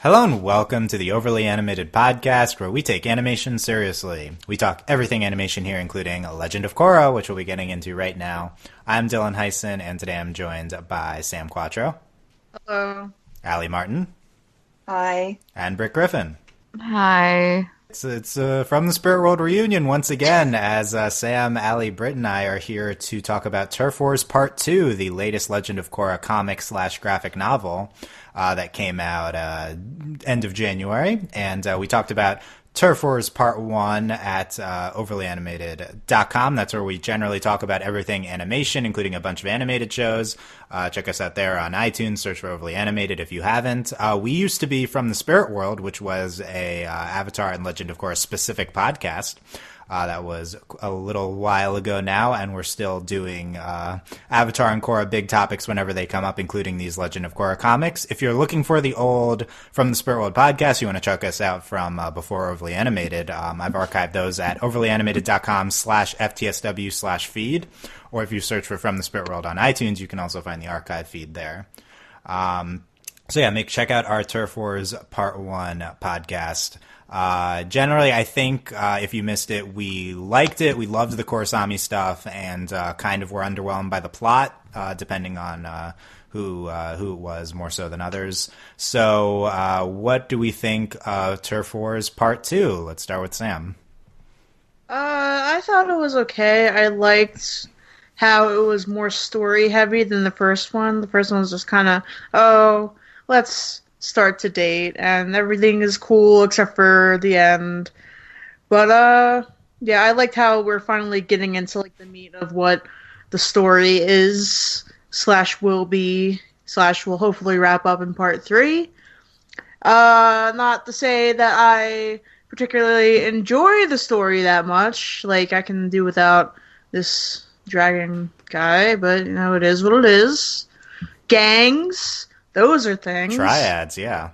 Hello and welcome to the Overly Animated Podcast, where we take animation seriously. We talk everything animation here, including Legend of Korra, which we'll be getting into right now. I'm Dylan Hysen, and today I'm joined by Sam Quattro. Hello. Allie Martin. Hi. And Brit Griffin. Hi. It's from the Spirit World reunion once again, as Sam, Allie, Britt, and I are here to talk about Turf Wars Part 2, the latest Legend of Korra comic/graphic novel that came out end of January. And we talked about Turf Wars Part 1 at overlyanimated.com. That's where we generally talk about everything animation, including a bunch of animated shows. Check us out there on iTunes. Search for Overly Animated if you haven't. We used to be From the Spirit World, which was a Avatar and Legend of Korra specific podcast. That was a little while ago now, and we're still doing Avatar and Korra big topics whenever they come up, including these Legend of Korra comics. If you're looking for the old From the Spirit World podcast, you want to check us out from before Overly Animated. I've archived those at overlyanimated.com/FTSW/feed, or if you search for From the Spirit World on iTunes, you can also find the archive feed there. Check out our Turf Wars Part 1 podcast. Generally, I think if you missed it, we liked it. We loved the Korrasami stuff, and kind of were underwhelmed by the plot, depending on who it was more so than others. So, what do we think of Turf Wars Part 2? Let's start with Sam. I thought it was okay. I liked how it was more story heavy than the first one. The first one was just kind of, let's start to date, and everything is cool except for the end. But I liked how we're finally getting into like the meat of what the story is / will be / will hopefully wrap up in part 3. Not to say that I particularly enjoy the story that much. Like, I can do without this dragon guy, but you know, it is what it is. Gangs, those are things. Triads, yeah.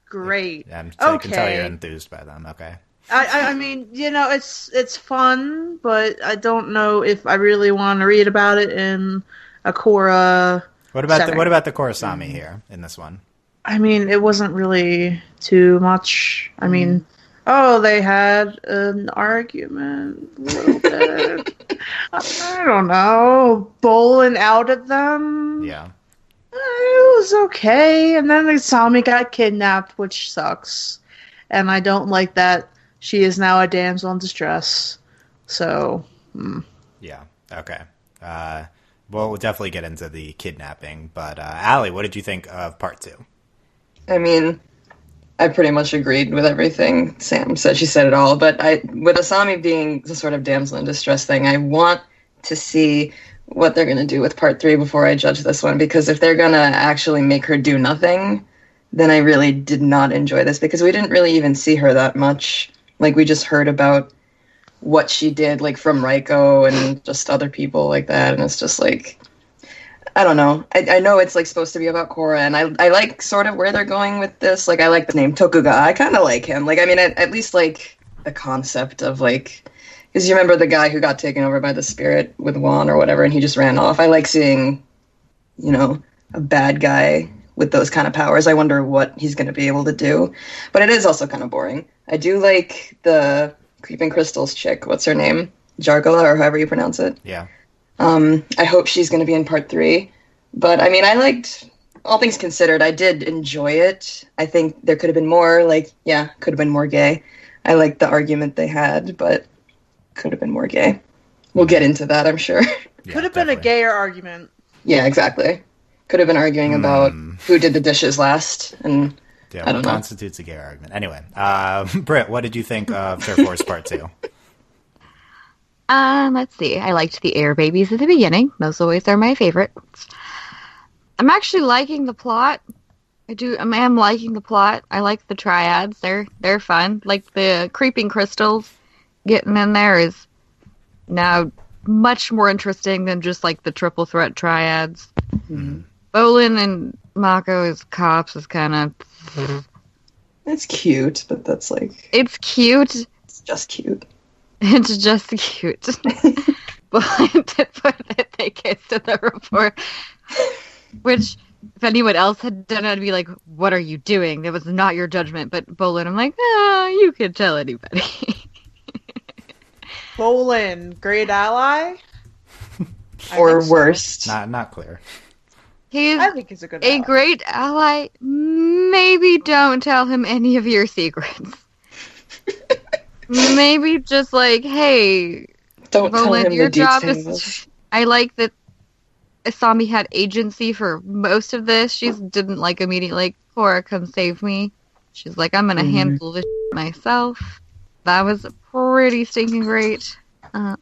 Great. Yeah, okay. I can tell you're enthused by them, okay. I mean, you know, it's fun, but I don't know if I really want to read about it in a Korra What about setting. what about the Korrasami here in this one? I mean, it wasn't really too much. I mean, they had an argument a little bit. I don't know, bowling out at them. Yeah. It was okay. And then Sami got kidnapped, which sucks. And I don't like that she is now a damsel in distress. So, Yeah, okay. We'll definitely get into the kidnapping. But, Allie, what did you think of Part 2? I mean, I pretty much agreed with everything Sam said. She said it all. But with Asami being the sort of damsel in distress thing, I want to see what they're going to do with Part 3 before I judge this one. Because if they're going to actually make her do nothing, then I really did not enjoy this. Because we didn't really even see her that much. Like, we just heard about what she did, like, from Raiko and just other people like that. And it's just like, I don't know. I know it's, like, supposed to be about Korra, and I like sort of where they're going with this. Like, I like the name Tokuga. I kind of like him. Like, I mean, at least, like, the concept of, like, because you remember the guy who got taken over by the spirit with Juan or whatever, and he just ran off. I like seeing, you know, a bad guy with those kind of powers. I wonder what he's going to be able to do. But it is also kind of boring. I do like the Creeping Crystals chick. What's her name? Jargala, or however you pronounce it. Yeah. I hope she's going to be in Part 3. But, I mean, I liked, all things considered, I did enjoy it. I think there could have been more, could have been more gay. I liked the argument they had, but could have been more gay. We'll get into that, I'm sure. Yeah, could have been a gayer argument. Yeah, exactly. Could have been arguing about who did the dishes last, and Yeah, I don't know. Constitutes a gay argument. Anyway, Britt, what did you think of Turf Wars Part 2? Let's see. I liked the air babies at the beginning. Those always are my favorites. I'm actually liking the plot. I am liking the plot. I like the triads. They're fun. Like the creeping crystals getting in there is now much more interesting than just like the triple threat triads. Mm-hmm. Bolin and Mako as cops is kind of... It's cute, but that's like... It's cute. It's just cute. It's just cute. But they kissed in the report. Which, if anyone else had done it, I'd be like, what are you doing? That was not your judgment. But Bolin, I'm like, you could tell anybody. Bolin, great ally? Or worst. Not clear. He's I think he's a good a ally. great ally. Maybe don't tell him any of your secrets. Maybe just like, hey, Don't tell Bolin, him your the job details. is... I like that Asami had agency for most of this. She didn't like immediately like, Korra, come save me. She's like, I'm gonna handle this myself. That was pretty stinking great. The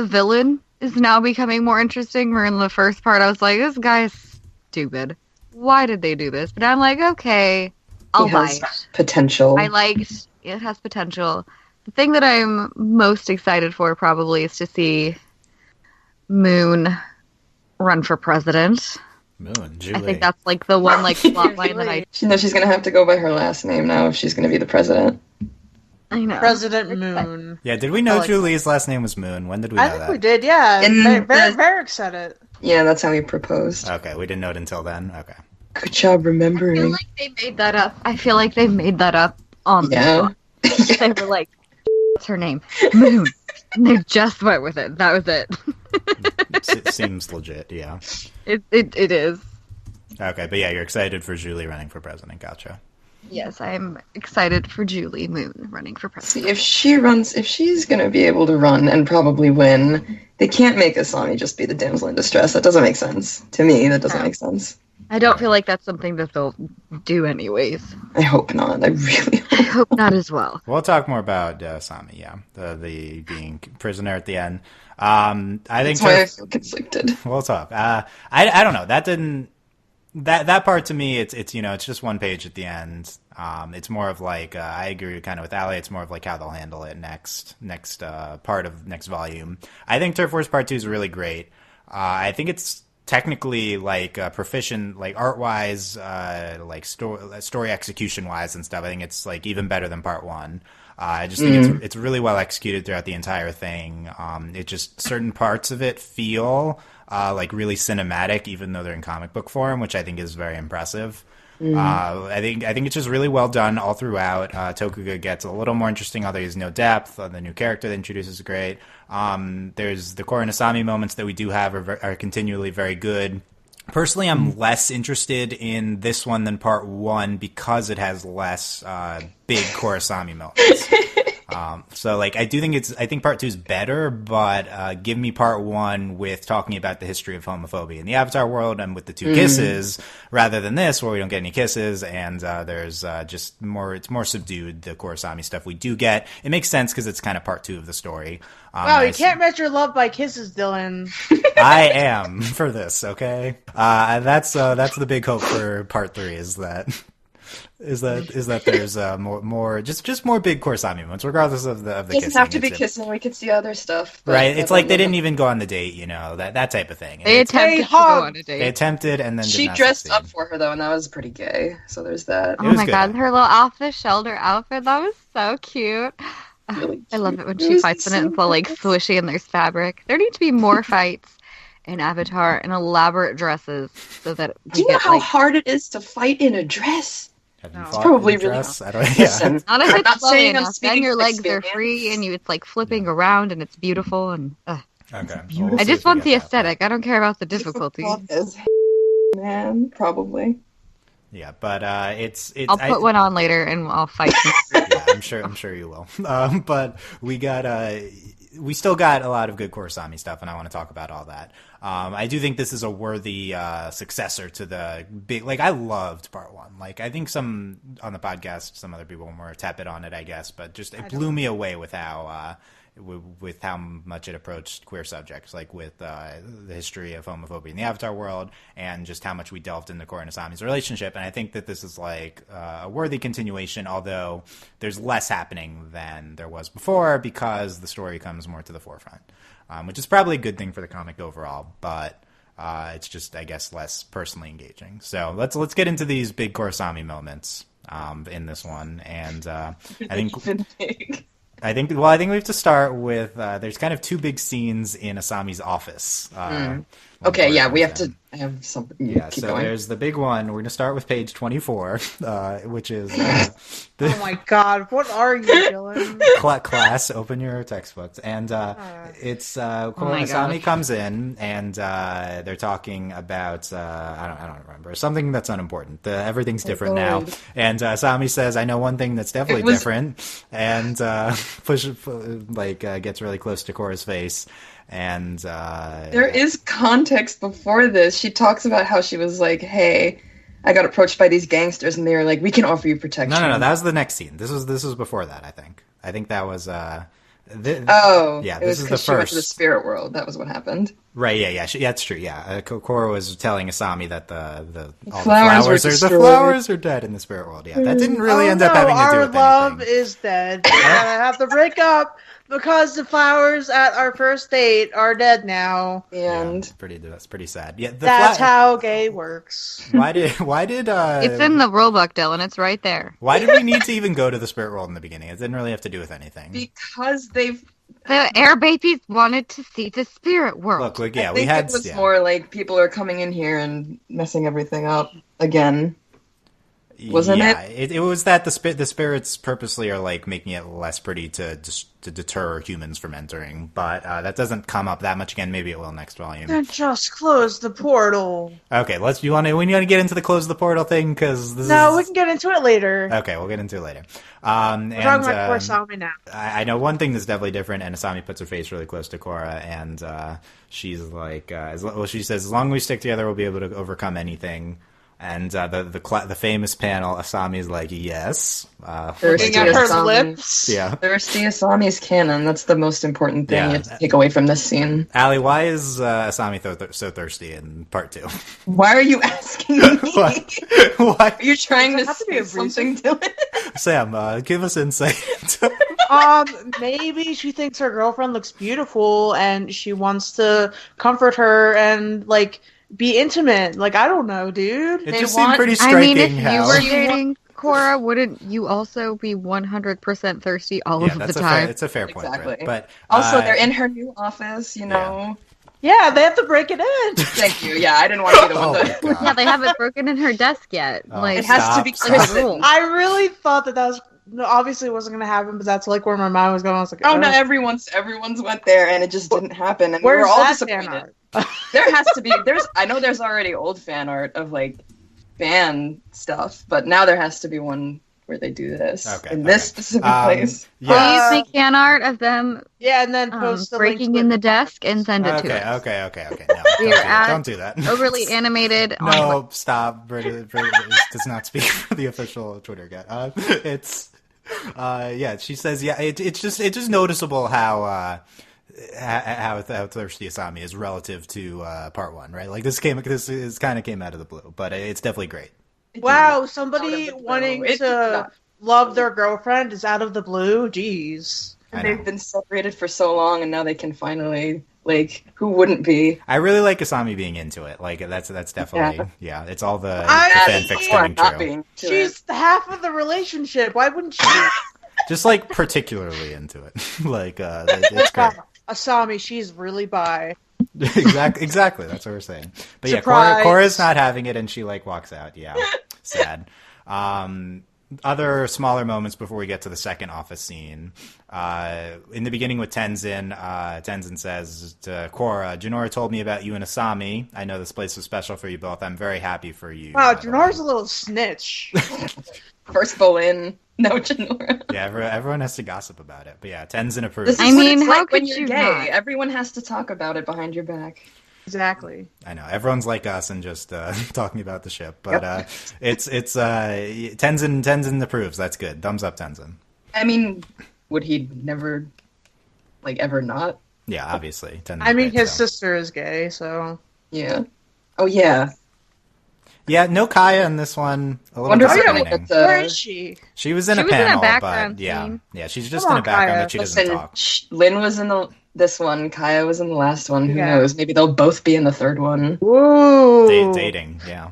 villain is now becoming more interesting. Where in the first part I was like, this guy's stupid. Why did they do this? But I'm like, okay, I'll He buy has it. potential. I liked it has potential. The thing that I'm most excited for probably is to see Moon run for president. Moon, Julie. I think that's like the one like plot line that I She knows she's going to have to go by her last name now if she's going to be the president. know. President Moon. Yeah, did we know I like Julie's last name was Moon? When did we know I think that? we did, yeah. In the- Varric said it. Yeah, that's how he proposed. Okay, we didn't know it until then. Okay. Good job I feel remembering. like they made that up. I feel like they made that up on the Yeah. spot. They were like, what's her name? Moon. And they just went with it. That was it. Seems legit, yeah. It is. Okay, but yeah, you're excited for Julie running for president. Gotcha. Yes, I'm excited for Julie Moon running for president. See, if she's going to be able to run and probably win, they can't make Asami just be the damsel in distress. That doesn't make sense. To me, that doesn't make sense. I don't feel like that's something that they'll do anyways. I hope not. I really I hope. hope not as well. We'll talk more about Sami, yeah. The being prisoner at the end. I think That's why I feel conflicted. we'll talk. I don't know. That didn't that part to me. It's it's just one page at the end. It's more of like I agree kind of with Ali. It's more of like how they'll handle it next part of next volume. I think Turf Wars Part 2 is really great. I think it's technically like proficient, like art wise, like story execution wise and stuff. I think it's like even better than Part 1. I just think it's really well executed throughout the entire thing. It just certain parts of it feel like really cinematic, even though they're in comic book form, which I think is very impressive. I think it's just really well done all throughout. Tokuga gets a little more interesting, although there's no depth. The new character that introduces is great. There's the Korra and Asami moments that we do have are continually very good. Personally, I'm less interested in this one than Part 1 because it has less big Korra Asami moments. So like I think Part 2 is better, but give me Part 1 with talking about the history of homophobia in the Avatar world and with the two kisses rather than this where we don't get any kisses and there's just more, it's more subdued, the Korosami stuff we do get. It makes sense because it's kind of Part 2 of the story. Wow, you can't measure love by kisses, Dylan. I am for this, okay? That's the big hope for Part 3 is that there's more just more big Korosami moments, regardless of the It kissing. doesn't have to be kissing. We could see other stuff. But Right, it's like they didn't even go on the date, that type of thing. They attempted to go on a They date. attempted and then She did not dressed succeed. up for her though, and that was pretty gay. So there's that. Oh was my good. god, her little off-the-shoulder outfit, that was so cute. Really I love it when It she was fights in it so and it's all like cute. swishy and there's fabric. There need to be more fights in Avatar and elaborate dresses so that Do we you know get how like hard it is to fight in a dress? Have you No. fought It's probably in a really dress? I don't, yeah. Listen, not if I'm it's not slow saying I'm enough. Then speaking your from legs are experience. free and it's like flipping around and it's beautiful and Okay. Well, we'll I see just if we want get the that. aesthetic. I don't care about the difficulty. As man, probably. Yeah, but it's I'll put one on later and I'll fight. Yeah, I'm sure you will. But we still got a lot of good Korosami stuff, and I want to talk about all that. I do think this is a worthy successor to the big. Like, I loved Part 1. Like, I think some on the podcast, some other people were more tepid on it, I guess, but just it blew me away with how much it approached queer subjects, like with the history of homophobia in the Avatar world, and just how much we delved into Korra and Asami's relationship. And I think that this is like a worthy continuation, although there's less happening than there was before because the story comes more to the forefront, which is probably a good thing for the comic overall, but it's just, I guess, less personally engaging. So let's get into these big Korosami moments in this one, and I think we have to start with there's kind of two big scenes in Asami's office. Okay, yeah, we have comes to. I have something. Yeah, Keep so going. there's the big one. We're going to start with page 24, which is Oh my god, what are you, Dylan? class. Open your textbooks. And it's my Asami gosh. comes in, and they're talking about, I don't remember, something that's unimportant. Everything's different now. God. And Asami says, I know one thing that's definitely It was- different. And gets really close to Korra's face. And There is context before this. She talks about how she was like, "Hey, I got approached by these gangsters, and they were like, we can offer you protection." No. That was the next scene. This was before that. I think that was. Oh, yeah. it This was is the because she went to the first. spirit world. That was what happened. Right. Yeah. That's true. Yeah. Korra was telling Asami that all Flowers were the destroyed. flowers are dead in the spirit world. Yeah. That didn't really end up having to do our with love anything. is dead. We're gonna have to break up because the flowers at our first date are dead now. And That's pretty sad. Yeah. That's how gay works. Why did It's in the rulebook, Dylan. It's right there. why did we need to even go to the spirit world in the beginning? It didn't really have to do with anything. because they've, The air babies wanted to see the spirit world. Look, I yeah, we think had it was yeah. more like people are coming in here and messing everything up again. Wasn't it was that the spirits purposely are like making it less pretty to deter humans from entering, but that doesn't come up that much again. Maybe it will next volume. Then just close the portal. Okay, we want to get into the close the portal thing because No, we can get into it later. Okay, we'll get into it later. We're talking about Korra now. I know one thing that's definitely different, and Asami puts her face really close to Korra, and she's like, she says, as long as we stick together, we'll be able to overcome anything. And the famous panel, Asami's like, yes. Thirsty Looking at her Asami. lips. Yeah. Thirsty Asami's canon. That's the most important thing Yeah. you have to take away from this scene. Allie, why is Asami so thirsty in part 2? Why are you asking me? What? Why? Are you trying to Does it have to be a say something to it? Sam, give us insight. Maybe she thinks her girlfriend looks beautiful and she wants to comfort her and like be intimate. Like, I don't know, dude. It They just seemed want- pretty I striking mean, if how... you were dating Korra, wouldn't you also be 100% thirsty all of the time? It's a fair point, Exactly. Britt. But Also, they're in her new office, you know. Yeah, they have to break it in. Thank you. Yeah, I didn't want to be the Oh one my to... God. Yeah, they haven't broken in her desk yet. Oh, like, It has to be Stop. like a Kristen. rule. I really thought that was... No, obviously it wasn't going to happen, but that's like where my mind was going. I was like, Oh no, everyone's went there and it just didn't happen, and we where's were all that disappointed. fan art? There has to be. I know there's already old fan art of like fan stuff, but now there has to be one where they do this in this specific place. Yeah. Please make fan art of them Yeah, and then post the link breaking to in it. the desk and send it to us. Okay. No, We are at don't do that. Overly animated. No, stop. Britt does not speak for the official Twitter account. She says, it's just noticeable how thirsty Asami is relative to part 1, right? Like this kind of came out of the blue, but it's definitely great. Wow, Out somebody of the blue. wanting It did to not. love their girlfriend is out of the blue. Jeez. I know. They've been separated for so long, and now they can finally, like, who wouldn't be? I really like Asami being into it. Like that's definitely it's all the I- fanfics Or coming not true. being to She's it. half of the relationship. Why wouldn't she be? Just like particularly into it. Like it's great. Asami, she's really bi. Exactly. That's what we're saying. But Surprise. yeah, Korra's not having it, and she like walks out. Yeah, sad. Other smaller moments before we get to the second office scene. In the beginning with Tenzin, Tenzin says to Korra, "Jinora told me about you and Asami. I know this place was special for you both. I'm very happy for you." Wow, by the Janora's way." a little snitch. First Bolin, no Jinora. Yeah, everyone has to gossip about it. But yeah, Tenzin approves. This is I what mean, it's how like when could you're you gay. not? Everyone has to talk about it behind your back. Exactly. I know everyone's like us and just talking about the ship, but it's Tenzin approves. That's good. Thumbs up, Tenzin. I mean, would he never, like, ever not? Yeah, obviously. Tenzin's I mean, great, his so. sister is gay, so. Yeah. Oh yeah. Yeah, no Kaya in this one. A little Wonder if we're disappointing. gonna get Where the. is she? She was in She a was in a panel, background but yeah, scene. she's just Come in a on, background, Kaya. but she doesn't Listen, talk. Lynn was in this one. Kaya was in the last one. Who Yeah. knows? Maybe they'll both be in the third one. Ooh. Dating, yeah.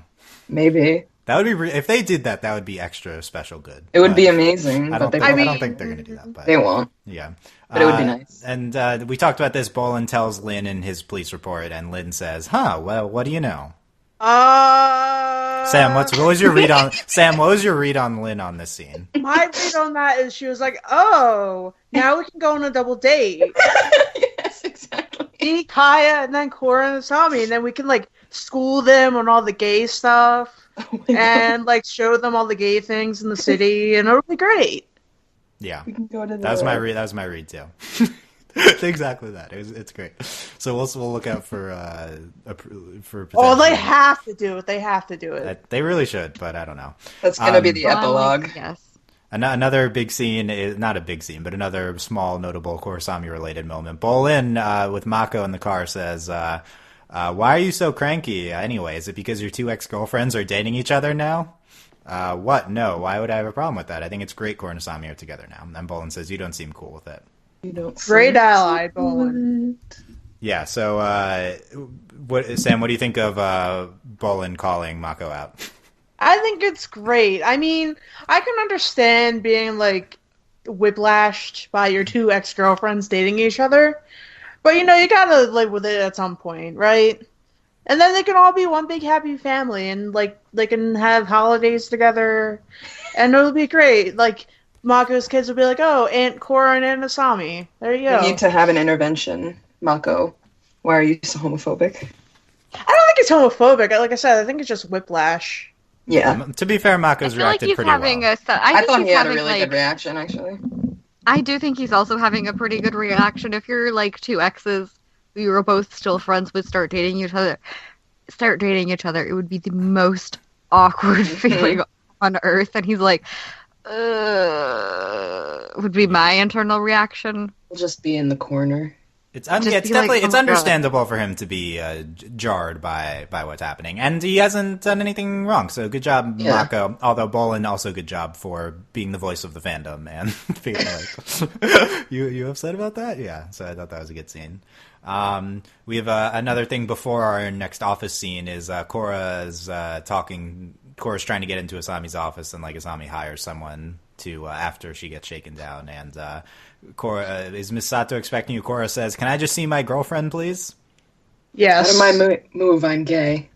Maybe. That would be if they did that. That would be extra special good. It would be amazing. I don't think they're going to do that. But they won't. Yeah, but it would be nice. And we talked about this. Bolin tells Lin in his police report, and Lin says, "Huh? Well, what do you know?" Sam, what was your read on Sam? What was your read on Lin on this scene? My read on that is she was like, "Oh, now we can go on a double date." Yes, exactly. Me, Kaya, and then Korra and Asami, and then we can like school them on all the gay stuff. And like show them all the gay things in the city, and it'll be great. Yeah, we can go to that was my read. That was my read too. Exactly that. It's great. So we'll look out for. Oh, they have to do it. They have to do it. They really should, but I don't know. That's gonna be the epilogue. Yes. Another big scene is not a big scene, but another small notable Korosami related moment. Bolin with Mako in the car says. Why are you so cranky anyway? Is it because your two ex-girlfriends are dating each other now? What? No. Why would I have a problem with that? I think it's great Korra and Asami are together now. And Bolin says, you don't seem cool with it. You don't great ally, Bolin. Yeah, so Sam, what do you think of Bolin calling Mako out? I think it's great. I mean, I can understand being, like, whiplashed by your two ex-girlfriends dating each other. But, you gotta live with it at some point, right? And then they can all be one big happy family, and, like, they can have holidays together, and it'll be great. Like, Mako's kids will be like, oh, Aunt Korra and Aunt Asami. There you go. You need to have an intervention, Mako. Why are you so homophobic? I don't think it's homophobic. Like I said, I think it's just whiplash. Yeah. To be fair, Mako's reacted pretty well. I thought he had a really good reaction, actually. I do think he's also having a pretty good reaction. If you're like two exes who you were both still friends with start dating each other, it would be the most awkward feeling on earth. And he's like, would be my internal reaction. We'll just be in the corner. It's definitely it's understandable for him to be jarred by what's happening, and he hasn't done anything wrong. So good job, Mako. Although Bolin, also good job for being the voice of the fandom and feeling like you upset about that. Yeah, so I thought that was a good scene. We have another thing before our next office scene is Korra's talking. Korra's trying to get into Asami's office, and like Asami hires someone to after she gets shaken down, and Korra is Miss Sato expecting you? Korra says, "Can I just see my girlfriend, please?" Yes. Out of my move, I'm gay.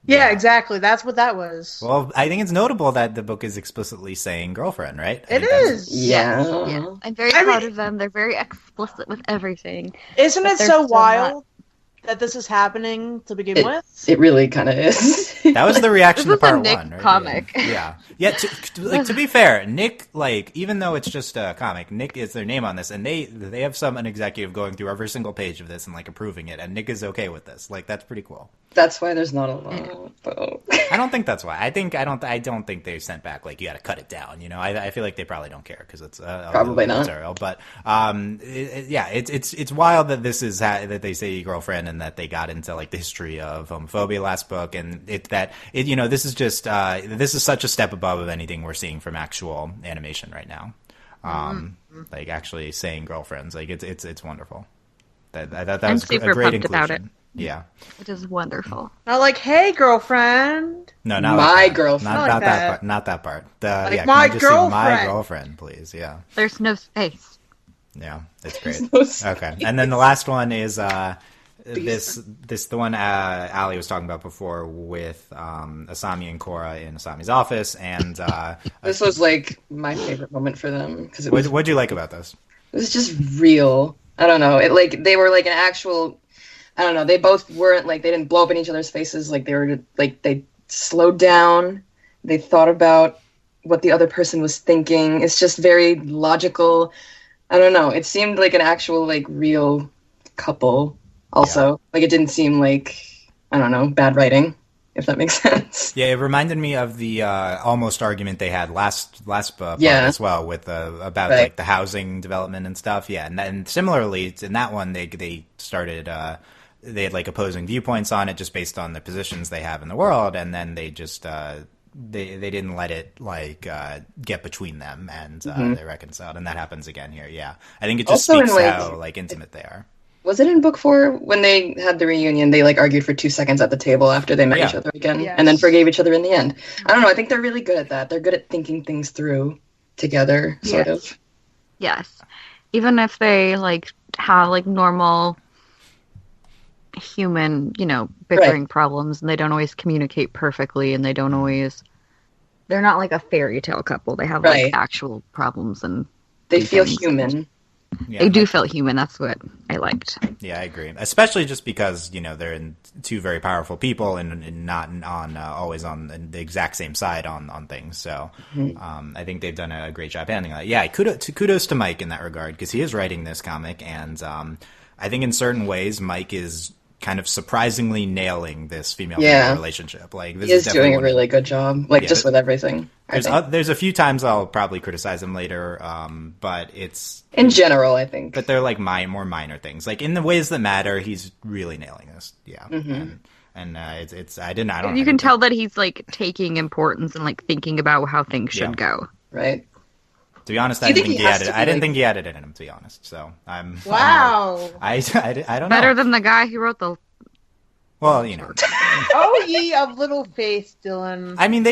Yeah, exactly. That's what that was. Well, I think it's notable that the book is explicitly saying girlfriend, right? It is. Yeah. I'm very proud of them. They're very explicit with everything. Isn't it so wild that this is happening to begin with? It really kind of is. That was the reaction to part Nick one, right? Comic. Yeah. To be fair, Nick, like, even though it's just a comic, Nick is their name on this, and they have an executive going through every single page of this and like approving it, and Nick is okay with this. Like, that's pretty cool. That's why there's not a lot, though. I don't think that's why. I don't think they sent back like you got to cut it down. I feel like they probably don't care because it's probably not material. But it's wild that this is that they say girlfriend and that they got into like the history of homophobia last book, and this is just this is such a step above anything we're seeing from actual animation right now. Like actually saying girlfriends, like it's wonderful. That was a great inclusion. About it. Yeah, it is wonderful. Not like, hey, girlfriend. No, not my like girlfriend. Not that part. Not that part. Like my girlfriend. My girlfriend, please. Yeah. There's no space. Yeah, it's great. No space. Okay, and then the last one is the one Ali was talking about before with Asami and Korra in Asami's office, and this was like my favorite moment for them because what'd you like about this? It was just real. I don't know. They were like an actual. I don't know. They both weren't like they didn't blow up in each other's faces. Like they were like they slowed down. They thought about what the other person was thinking. It's just very logical. I don't know. It seemed like an actual like real couple. Also, like it didn't seem like I don't know bad writing. If that makes sense. Yeah, it reminded me of the almost argument they had last book as well with about like the housing development and stuff. Yeah, and similarly in that one they started. They had like opposing viewpoints on it just based on the positions they have in the world, and then they just they didn't let it like get between them, and they reconciled, and that happens again here. Yeah, I think it just speaks to how like intimate they are. Was it in book 4 when they had the reunion? They like argued for 2 seconds at the table after they met each other again, and then forgave each other in the end. I don't know. I think they're really good at that. They're good at thinking things through together, sort of. Yes, even if they like have like normal human, bickering problems, and they don't always communicate perfectly, and they don't always. They're not like a fairy tale couple. They have like actual problems, and they feel human. Yeah, they do feel human. That's what I liked. Yeah, I agree. Especially just because, they're in two very powerful people and not on always on the exact same side on things. So I think they've done a great job handling that. Yeah, kudos to Mike in that regard, because he is writing this comic. And I think in certain ways, Mike is kind of surprisingly nailing this female-female relationship. Like, this he is doing a really good job, just with everything. There's a few times I'll probably criticize him later, but it's... In general, I think. But they're, like, more minor things. Like, in the ways that matter, he's really nailing this. Yeah. Mm-hmm. And it's... I don't know. You can tell that he's, like, taking importance and, like, thinking about how things should go. Right. To be honest, I didn't think he had it in him, to be honest. So I'm... Wow. I don't know. Better than the guy who wrote the... Well, Oh, ye of little faith, Dylan. I mean,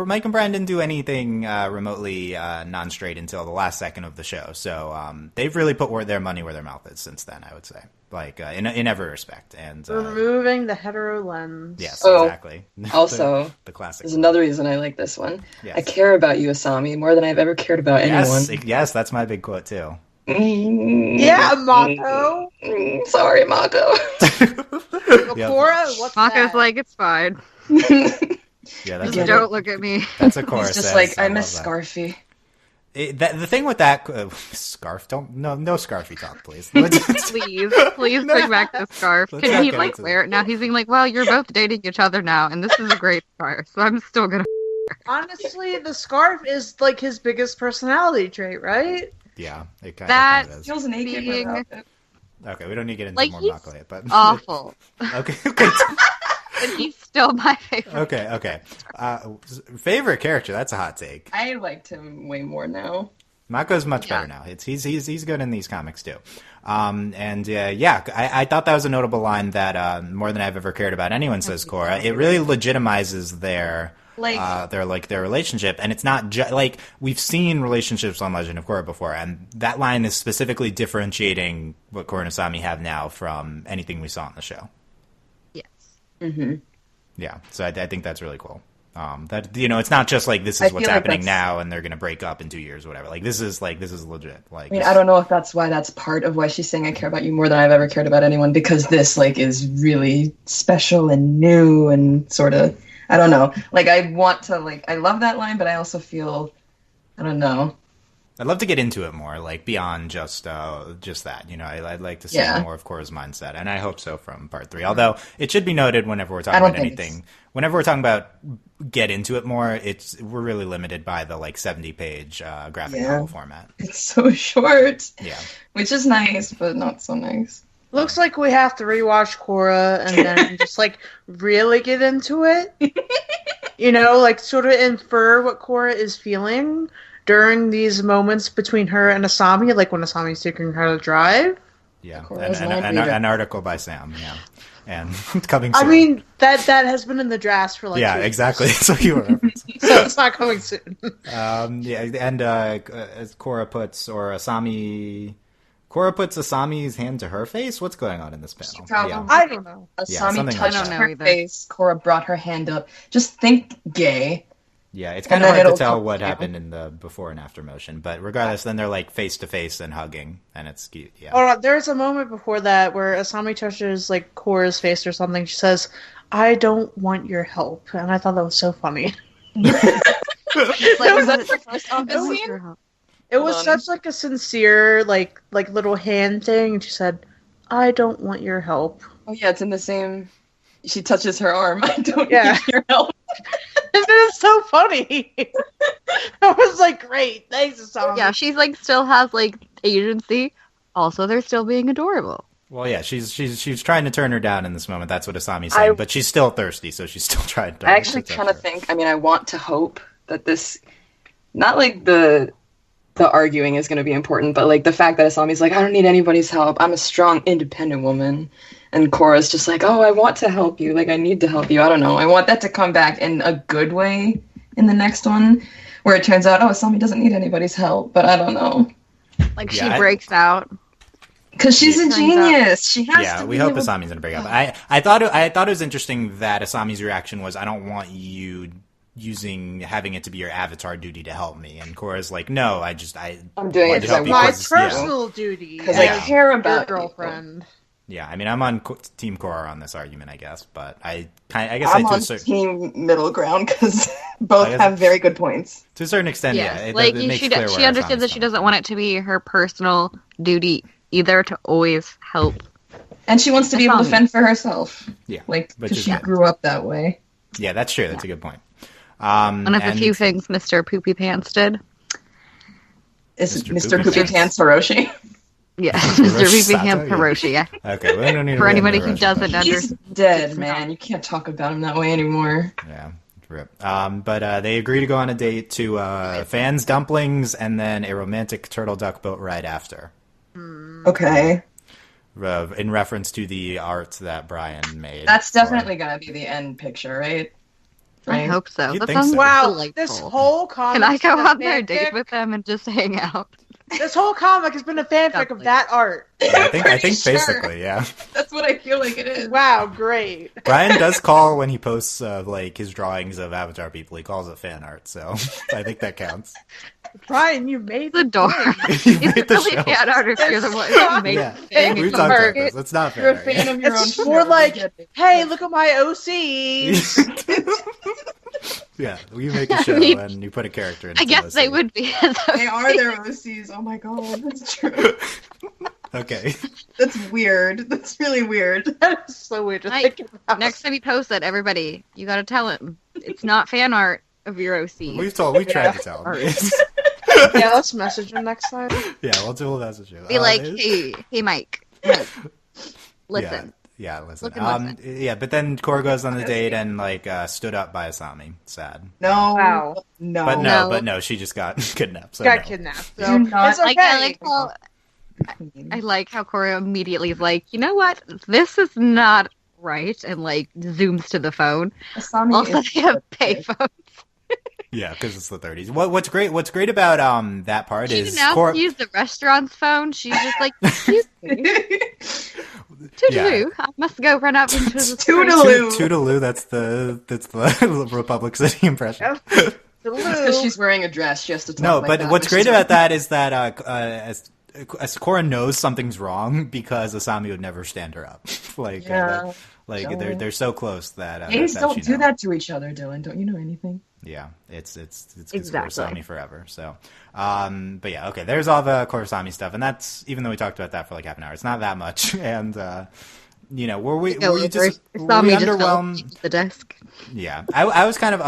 Mike and Brian didn't do anything remotely non-straight until the last second of the show. So they've really put their money where their mouth is since then, I would say. Like, in every respect. And removing the hetero lens. Yes, exactly. Also, the classic. There's another reason I like this one. Yes. I care about you, Asami, more than I've ever cared about anyone. Yes, that's my big quote, too. Yeah, Mako. Sorry, Mako. Korra, what's Mako's that? like, it's fine. Yeah, just don't look at me. That's a Korra. He's just like, I miss Scarfy. The thing with that scarf, no Scarfy talk, please. please bring back the scarf. Can he wear it now? He's being like, well, you're both dating each other now, and this is a great scarf, so I'm still gonna. Honestly, the scarf is like his biggest personality trait, right? Yeah, it kind of is. Feels naked without it. Okay, we don't need to get into more Mako yet, but awful. Okay. But he's still my favorite. Okay. Favorite character? That's a hot take. I liked him way more now. Mako's much better now. He's good in these comics too. I thought that was a notable line that more than I've ever cared about anyone, says Korra. It really legitimizes their relationship, and it's not like we've seen relationships on Legend of Korra before, and that line is specifically differentiating what Korra and Asami have now from anything we saw in the show. Yes. Mm-hmm. Yeah, so I think that's really cool. That it's not just like this is what's happening now, and they're going to break up in 2 years or whatever. Like this is legit. Like, I don't know if that's part of why she's saying I care about you more than I've ever cared about anyone, because this is really special and new and sort of. I don't know. I want to, I love that line, but I also feel, I don't know. I'd love to get into it more, beyond just that. I'd like to see more of Korra's mindset, and I hope so from part 3. Although, it should be noted whenever we're talking about anything, whenever we're talking about get into it more, we're really limited by the, 70-page graphic novel format. It's so short. Yeah. Which is nice, but not so nice. Looks like we have to rewatch Korra and then just really get into it. Sort of infer what Korra is feeling during these moments between her and Asami, when Asami's teaching her to drive. Yeah, an article by Sam, yeah. And coming soon. I mean, that has been in the drafts for 2 Yeah, weeks. exactly. So you were referencing. So it's not coming soon. As Korra puts Asami's hand to her face? What's going on in this panel? I don't know. Asami touched her face. Korra brought her hand up. Just think gay. Yeah, it's kind of hard to tell what happened in the before and after motion. But regardless, then they're face to face and hugging, and it's cute. Yeah. Hold on, there's a moment before that where Asami touches Korra's face or something. She says, "I don't want your help," and I thought that was so funny. Was that the first office scene? It was such a sincere, little hand thing. And she said, "I don't want your help." Oh yeah, it's in the same. She touches her arm. I don't need your help. And it's so funny. I was great. Thanks, Asami. Yeah, she's still has agency. Also, they're still being adorable. Well, yeah, she's trying to turn her down in this moment. That's what Asami's saying. But she's still thirsty, so she's still trying to. I actually kind of think. I want to hope that this, not the the arguing is going to be important, but like the fact that Asami's like, I don't need anybody's help. I'm a strong, independent woman. And Korra's just like, oh, I want to help you. Like, I need to help you. I don't know. I want that to come back in a good way in the next one, where it turns out, oh, Asami doesn't need anybody's help. But I don't know. Like, she breaks out. Because she's a genius. She has to. Yeah, we hope Asami's gonna break up. I thought it was interesting that Asami's reaction was, I don't want you having it to be your avatar duty to help me, and Korra's like, no, I'm doing it as my personal duty because I care about your girlfriend. Yeah, I mean, I'm on Team Korra on this argument, I guess, but I guess I'm on team middle ground because both have very good points to a certain extent. Yeah, like she understands that she doesn't want it to be her personal duty either to always help, and she wants to be able to fend for herself. Yeah, like because she grew up that way. Yeah, that's true. That's a good point. One of the few things Mr. Poopy Pants did. Is Mr. Poopy Pants Hiroshi? Yeah, Mr. Poopy Pants Hiroshi. Yeah. Okay, well, I don't need for anybody who doesn't understand. He's dead, man. You can't talk about him that way anymore. Yeah. Rip. But they agree to go on a date to Fan's dumplings and then a romantic turtle duck boat ride after. Okay. In reference to the art that Brian made. That's definitely going to be the end picture, right? I hope so. You'd that think sounds so. Wow, delightful. this whole comic. Can I go on their date with them and just hang out? This whole comic has been a fanfic of that art. Yeah, I think basically, yeah. That's what I feel like it is. Wow, great. Brian does call when he posts like his drawings of Avatar people. He calls it fan art, so I think that counts. Brian, you made the door. It's really fan art if you're the one who made the thing. We talked about this. It's not fan art. You're a fan of your own. It's more like, hey, look at my OCs. Yeah, we make a show and you put a character in. I guess they would be. They are their OCs. Oh my god, that's true. Okay. That's weird. That's really weird. That's so weird to think about. Next time he posts it, everybody, you gotta tell him it's not fan art of your OC. We tried to tell him. Yeah, let's message him next time. Yeah, we'll message him. Be like, hey, Mike, listen. Yeah, listen. Listen. Yeah, but then Korra goes on the date and like stood up by Asami. Sad. No. Wow. No. But no, she just got kidnapped. So kidnapped. So it's okay. I like how Korra immediately is like, you know what? This is not right, and like zooms to the phone. Asami also, they have payphones. Yeah, because it's the 30s. What's great about that part she is didn't Korra use the restaurant's phone. She's just like, excuse me. Toodaloo. I must go run up into the Toodaloo. Toodaloo. That's the Republic City impression. Because she's wearing a dress, she has to talk No, like but that, what's great about that is that as Korra knows something's wrong because Asami would never stand her up. They're so close that ladies don't do that to each other, Dylan. Don't you know anything? Yeah, it's exactly. Korrasami forever. So, but yeah, okay. There's all the Korrasami stuff, and that's even though we talked about that for like half an hour, it's not that much. And were we underwhelmed? The desk. Yeah, I was kind of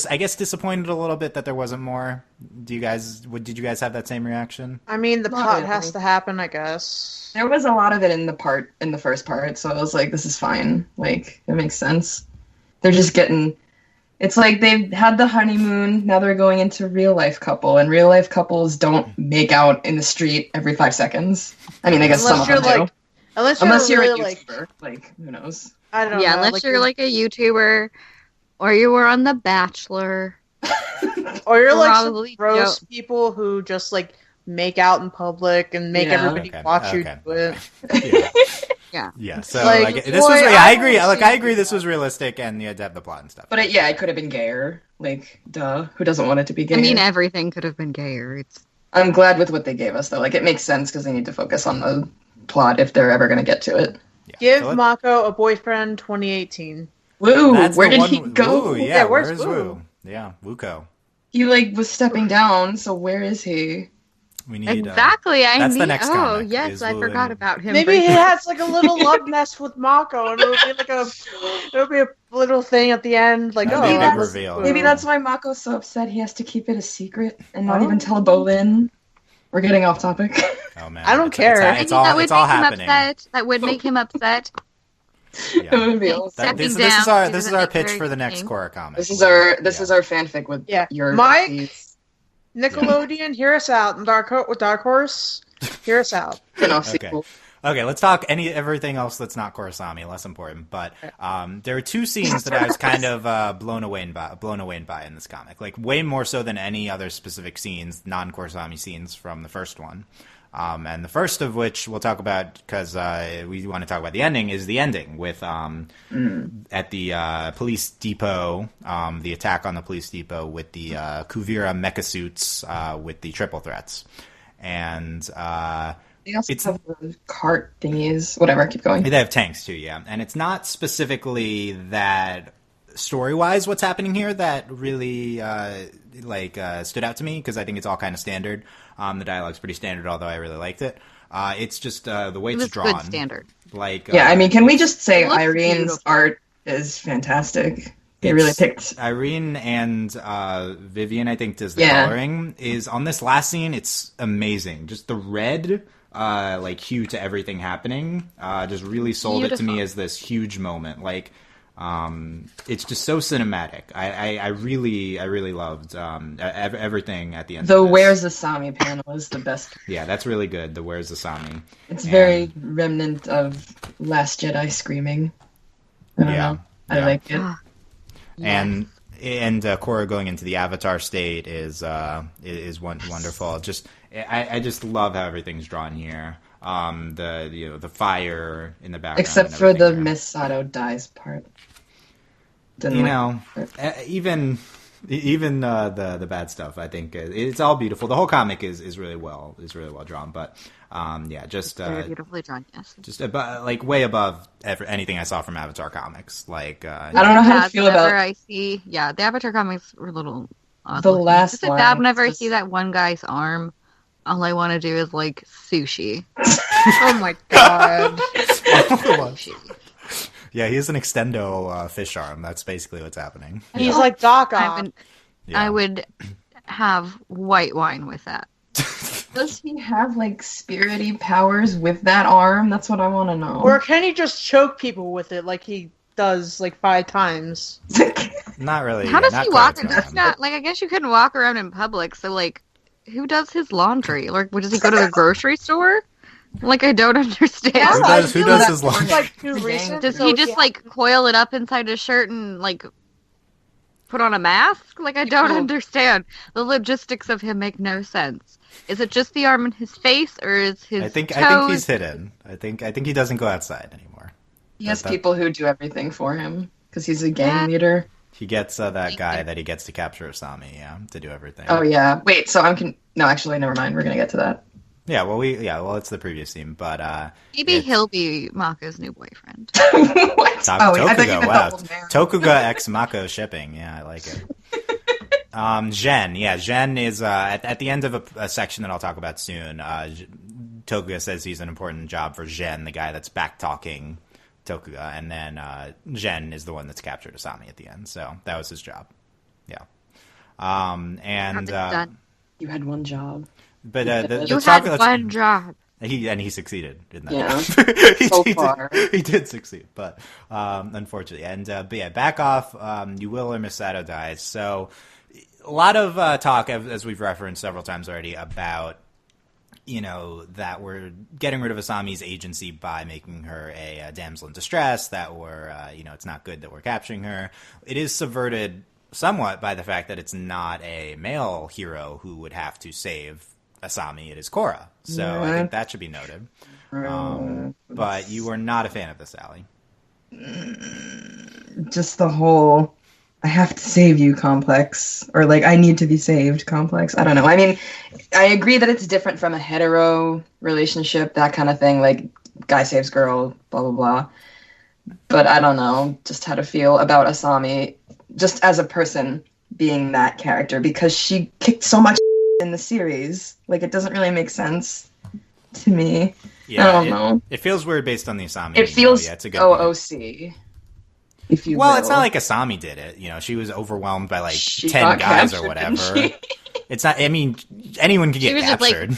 I guess disappointed a little bit that there wasn't more. Did you guys have that same reaction? I mean, the plot has to happen, I guess. There was a lot of it in the first part, so I was like, this is fine. Like, it makes sense. They're just getting... It's like they've had the honeymoon, now they're going into real-life couple, and real-life couples don't make out in the street every 5 seconds. I mean, I guess some of them do. Unless you're really, a YouTuber. Like, who knows? I don't know. Yeah, unless you're like a YouTuber, or you were on The Bachelor. Or you're like some gross people who just like make out in public and make everybody watch you do it. Yeah. So I agree. I agree. This was realistic, and you had to have the plot and stuff. But it could have been gayer. Like, duh. Who doesn't want it to be gayer? I mean, everything could have been gayer. I'm glad with what they gave us, though. Like, it makes sense because they need to focus on the plot if they're ever going to get to it. Yeah. Give Mako a boyfriend 2018. Woo! Where did he go? Woo, yeah, where's Woo? Yeah, Wuko. He was stepping down. So where is he? We need exactly. The next comic. Oh yes, I forgot about him. Maybe he has like a little love nest with Mako, and it'll be a little thing at the end. Like, big reveal. Maybe that's why Mako's so upset. He has to keep it a secret and not even tell Bolin. We're getting off topic. Oh man, I don't care. It's all happening. That would make him upset. Yeah. It would be awesome. This is our pitch for the next Korra comic. This is our fanfic with your Mike. Rockies. Nickelodeon, hear us out. Dark Horse, hear us out. Spin-off Okay. sequel. Okay, let's talk everything else that's not Korosami, less important. But there are two scenes that I was kind of blown away by in this comic, like way more so than any other specific scenes, non-Korosami scenes from the first one. And the first of which we'll talk about because we want to talk about the ending is the ending with at the police depot, the attack on the police depot with the Kuvira mecha suits with the triple threats, and. They also have the cart thingies. Whatever, keep going. They have tanks too, yeah. And it's not specifically that story-wise what's happening here that really stood out to me, because I think it's all kind of standard. The dialogue's pretty standard, although I really liked it. It's just the way it's drawn. Good standard. Yeah, I mean, can we just say Irene's beautiful. art is fantastic? They really picked Irene and Vivian, I think, does the coloring. Is on this last scene, it's amazing. Just the red hue to everything happening just really sold it to me as this huge moment. Like it's just so cinematic. I really loved everything at the end. The of this. Where's the Sami panel is the best. Yeah, that's really good. The Where's the Sami. It's very remnant of Last Jedi screaming. I don't know. I like it. And Korra going into the Avatar state is wonderful. Just I just love how everything's drawn here. The fire in the background, except for the Miss Sato dies part. Even the bad stuff. I think it's all beautiful. The whole comic is really well drawn. But very beautifully drawn. Yes, just way above anything I saw from Avatar comics. I don't know how to feel about. the Avatar comics were a little. The last one. Bad whenever I see that one guy's arm. All I want to do is sushi. Oh my god. Yeah, he has an extendo fish arm. That's basically what's happening. He's like Doc Ock. I would have white wine with that. Does he have spirity powers with that arm? That's what I want to know. Or can he just choke people with it like he does 5 times? Not really. How does he walk? That's not I guess you couldn't walk around in public. So who does his laundry? Does he go to the grocery store? I don't understand. Yeah, who does his laundry? Does he just coil it up inside his shirt and put on a mask? I don't understand. The logistics of him make no sense. Is it just the arm in his face, or is his I think toes? he's hidden. I think he doesn't go outside anymore. He has people who do everything for him because he's a gang leader. He gets that guy that he gets to capture Asami, to do everything. Oh yeah. Wait. So no, actually, never mind. We're gonna get to that. Yeah. Well, it's the previous theme, but maybe he'll be Mako's new boyfriend. What? Tokuga. Wow. Tokuga x Mako shipping. Yeah, I like it. Jen. Yeah, Jen is at the end of a section that I'll talk about soon. Tokuga says he's an important job for Jen, the guy that's back talking Tokuga, and then Jen is the one that's captured Asami at the end. So that was his job. Yeah. You had one job. But you had one job. He succeeded in that. Yeah. So far. He did succeed, but unfortunately. And back off. You will or Miss Sato dies. So a lot of talk, as we've referenced several times already, about that we're getting rid of Asami's agency by making her a damsel in distress. That we're it's not good that we're capturing her. It is subverted somewhat by the fact that it's not a male hero who would have to save Asami. It is Korra. So I think that should be noted. But you were not a fan of this, Allie. Just the whole I have to save you complex, or I need to be saved complex. I don't know. I mean, I agree that it's different from a hetero relationship, that kind of thing, guy saves girl, blah, blah, blah. But I don't know just how to feel about Asami just as a person being that character, because she kicked so much in the series. It doesn't really make sense to me. Yeah, I don't know. It feels weird based on the Asami. It feels it's a good OOC. If you will. It's not like Asami did it. She was overwhelmed by 10 guys captured, or whatever. It's not. I mean, anyone could get captured.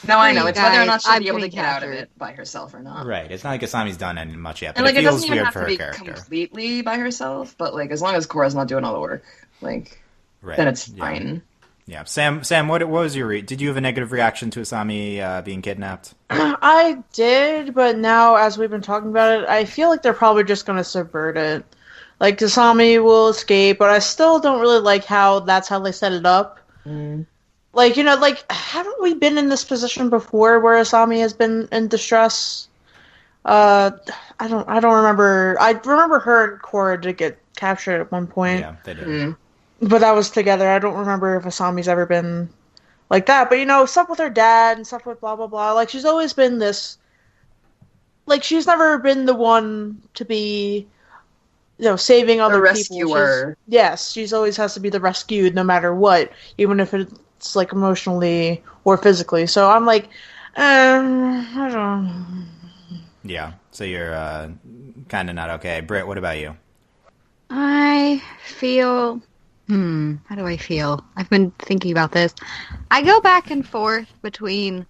No, I know. It's whether or not she'll be able to getting get out of captured. it by herself or not. Right. It's not like Asami's done any much yet, And but it it feels doesn't even weird have for to her be character. completely by herself, but as long as Korra's not doing all the work, then it's fine. Yeah, Sam, what was your did you have a negative reaction to Asami being kidnapped? I did, but now as we've been talking about it, I feel like they're probably just going to subvert it. Like, Asami will escape, but I still don't really like how that's how they set it up. Like, like, haven't we been in this position before where Asami has been in distress? I don't remember. I remember her and Korra did get captured at one point. Yeah, they did. But that was together. I don't remember if Asami's ever been like that. But, stuff with her dad and stuff with blah, blah, blah. Like, she's always been this... Like, she's never been the one to be, saving other the people. rescuer. She's always has to be the rescued no matter what, even if it's, like, emotionally or physically. So I'm like, I don't... Yeah, so you're kind of not okay. Britt, what about you? I feel... how do I feel? I've been thinking about this. I go back and forth between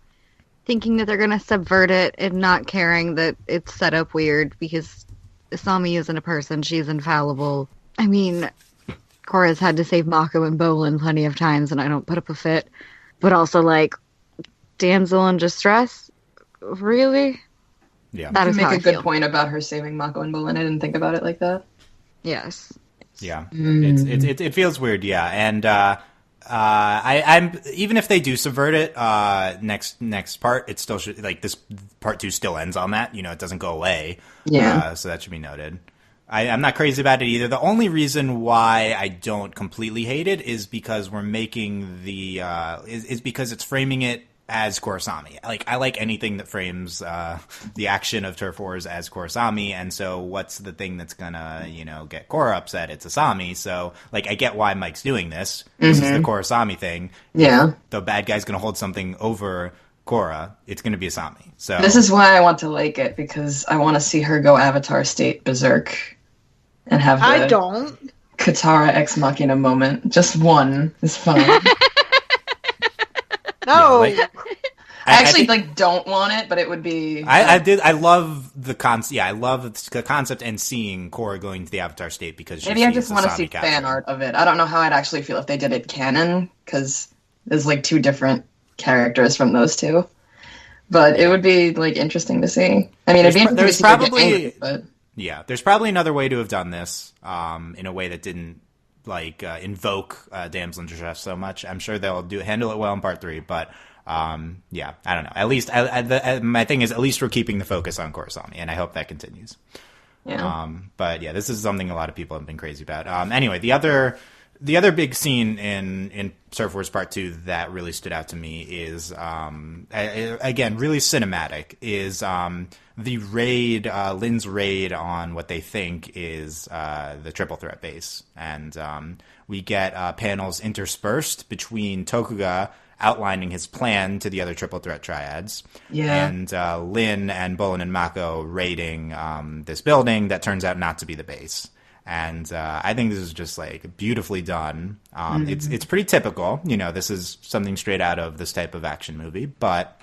thinking that they're going to subvert it and not caring that it's set up weird because Asami isn't a person. She's infallible. I mean, Korra's had to save Mako and Bolin plenty of times and I don't put up a fit. But also, like, damsel in distress? Really? Yeah. That is You how make I a good feel. point about her saving Mako and Bolin. I didn't think about it like that. Yes. Yeah, it feels weird. Yeah, and I'm even if they do subvert it, next part, it still should this part 2 still ends on that. It doesn't go away. Yeah. So that should be noted. I'm not crazy about it either. The only reason why I don't completely hate it is because we're making is because it's framing it as Korrasami. Like, I like anything that frames the action of Turf Wars as Korrasami, and so what's the thing that's gonna, get Korra upset? It's Asami. So, like, I get why Mike's doing this. This is the Korrasami thing. Yeah. If the bad guy's gonna hold something over Korra, it's gonna be Asami. So This is why I want to like it, because I want to see her go Avatar State berserk and have the I don't. Katara Ex Machina moment. Just one is fine. No. Yeah, I actually don't want it, but it would be. I love the concept. Yeah, I love the concept and seeing Korra going to the Avatar State because Maybe I just want to see fan art of it. I don't know how I'd actually feel if they did it canon, because there's 2 different characters from those 2. But it would be interesting to see. I mean, it'd be interesting to see her get angry, but yeah, there's probably another way to have done this in a way that didn't invoke damsel in distress so much. I'm sure they'll handle it well in part 3, but yeah, I don't know. At least my thing is, at least we're keeping the focus on Korrasami, and I hope that continues. yeah. But yeah, this is something a lot of people have been crazy about. Anyway, the other big scene in Surf Wars Part 2 that really stood out to me is again really cinematic. Is the raid, Lynn's raid on what they think is the Triple Threat base. And we get panels interspersed between Tokuga outlining his plan to the other Triple Threat triads. Yeah. And Lynn and Bolin and Mako raiding this building that turns out not to be the base. And I think this is just beautifully done. It's pretty typical. This is something straight out of this type of action movie, but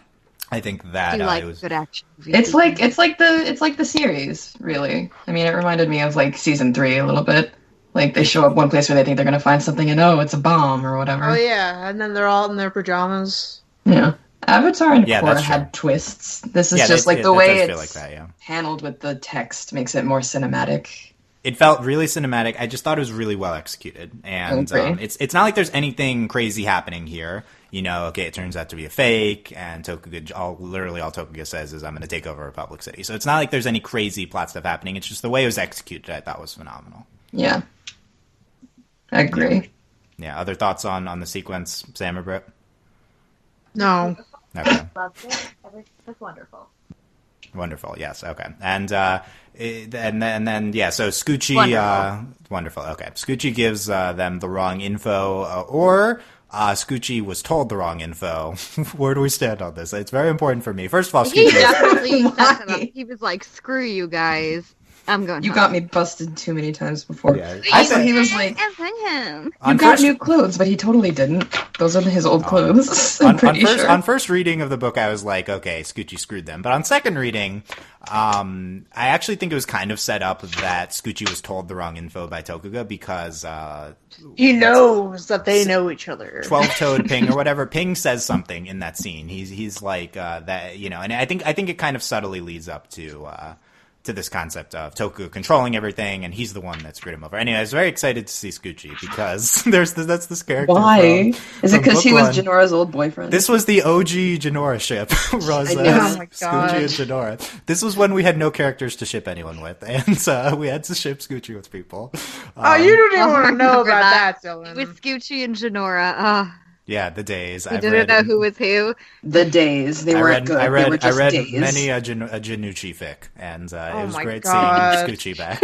I think that like it was good action movies. It's like the series, really. I mean, it reminded me of season 3 a little bit. They show up one place where they think they're gonna find something, and it's a bomb or whatever. Oh yeah, and then they're all in their pajamas. Yeah. Avatar and Yeah, Korra that's had twists. This is Yeah, just it the way does it's feel like that, yeah. handled with the text makes it more cinematic. It felt really cinematic. I just thought it was really well executed, and Okay. it's not like there's anything crazy happening here. Okay, it turns out to be a fake, and Tokuga, literally all Tokuga says is, "I'm going to take over Republic City." So it's not like there's any crazy plot stuff happening. It's just the way it was executed. I thought was phenomenal. Yeah. I agree. Yeah. Other thoughts on the sequence, Sam or Britt? No. Okay. Loved it. That's wonderful. Wonderful. Yes. Okay. And then yeah. So Scoochie. Wonderful. Okay. Scoochie gives them the wrong info, or Scoochie was told the wrong info. Where do we stand on this? It's very important for me. First of all, He Scoochie. definitely Why? set them up. He was like, "Screw you guys," I'm going. You home. got me busted too many times before. Yeah. I thought he was like, him. you got new clothes, but he totally didn't. Those are his old clothes. I'm pretty sure. On first reading of the book, I was like, okay, Scoochie screwed them. But on second reading, I actually think it was kind of set up that Scoochie was told the wrong info by Tokuga because he knows that they know each other. 12-toed Ping or whatever. Ping says something in that scene. He's like that, you know, and I think it kind of subtly leads up to this concept of Tokuga controlling everything, and he's the one that screwed him over. Anyway, I was very excited to see Scoochie because that's this character. Why? Is it because he was 1. Janora's old boyfriend? This was the OG Janora ship. Rosa, Oh my Scoochie God. and Janora. This was when we had no characters to ship anyone with, and we had to ship Scoochie with people. Oh, you don't even want to know remember about that, Dylan. With Scoochie and Janora. Yeah, the days. We didn't know who was who. The days. They weren't good. I read, they were just days. many a Janucci fic, and it was my great God. seeing Scoochie back.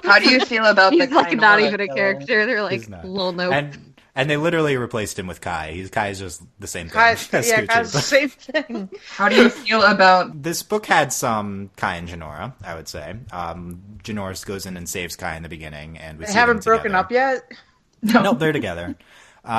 How do you feel about He's the like not Kainora even a filler? character. They're like He's not. little nope. And they literally replaced him with Kai. Kai's just the same thing Kai's, as yeah, Scoochie. Kai's the but- same thing. How do you feel about This book had some Kai and Janora, I would say. Janora goes in and saves Kai in the beginning, and we They see them haven't broken together. up yet. No, they're together. You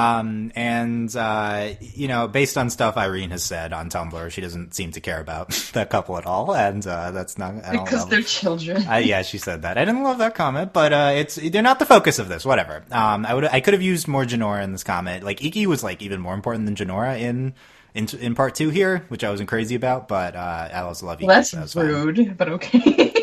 know, based on stuff Irene has said on Tumblr, she doesn't seem to care about that couple at all, and that's not I don't because know. they're children? Yeah, she said that. I didn't love that comment, but they're not the focus of this. Whatever. I could have used more Janora in this comment. Like Iki was like even more important than Janora in part 2 here, which I wasn't crazy about. But I also love Iki. That's so that's fine. rude, but okay.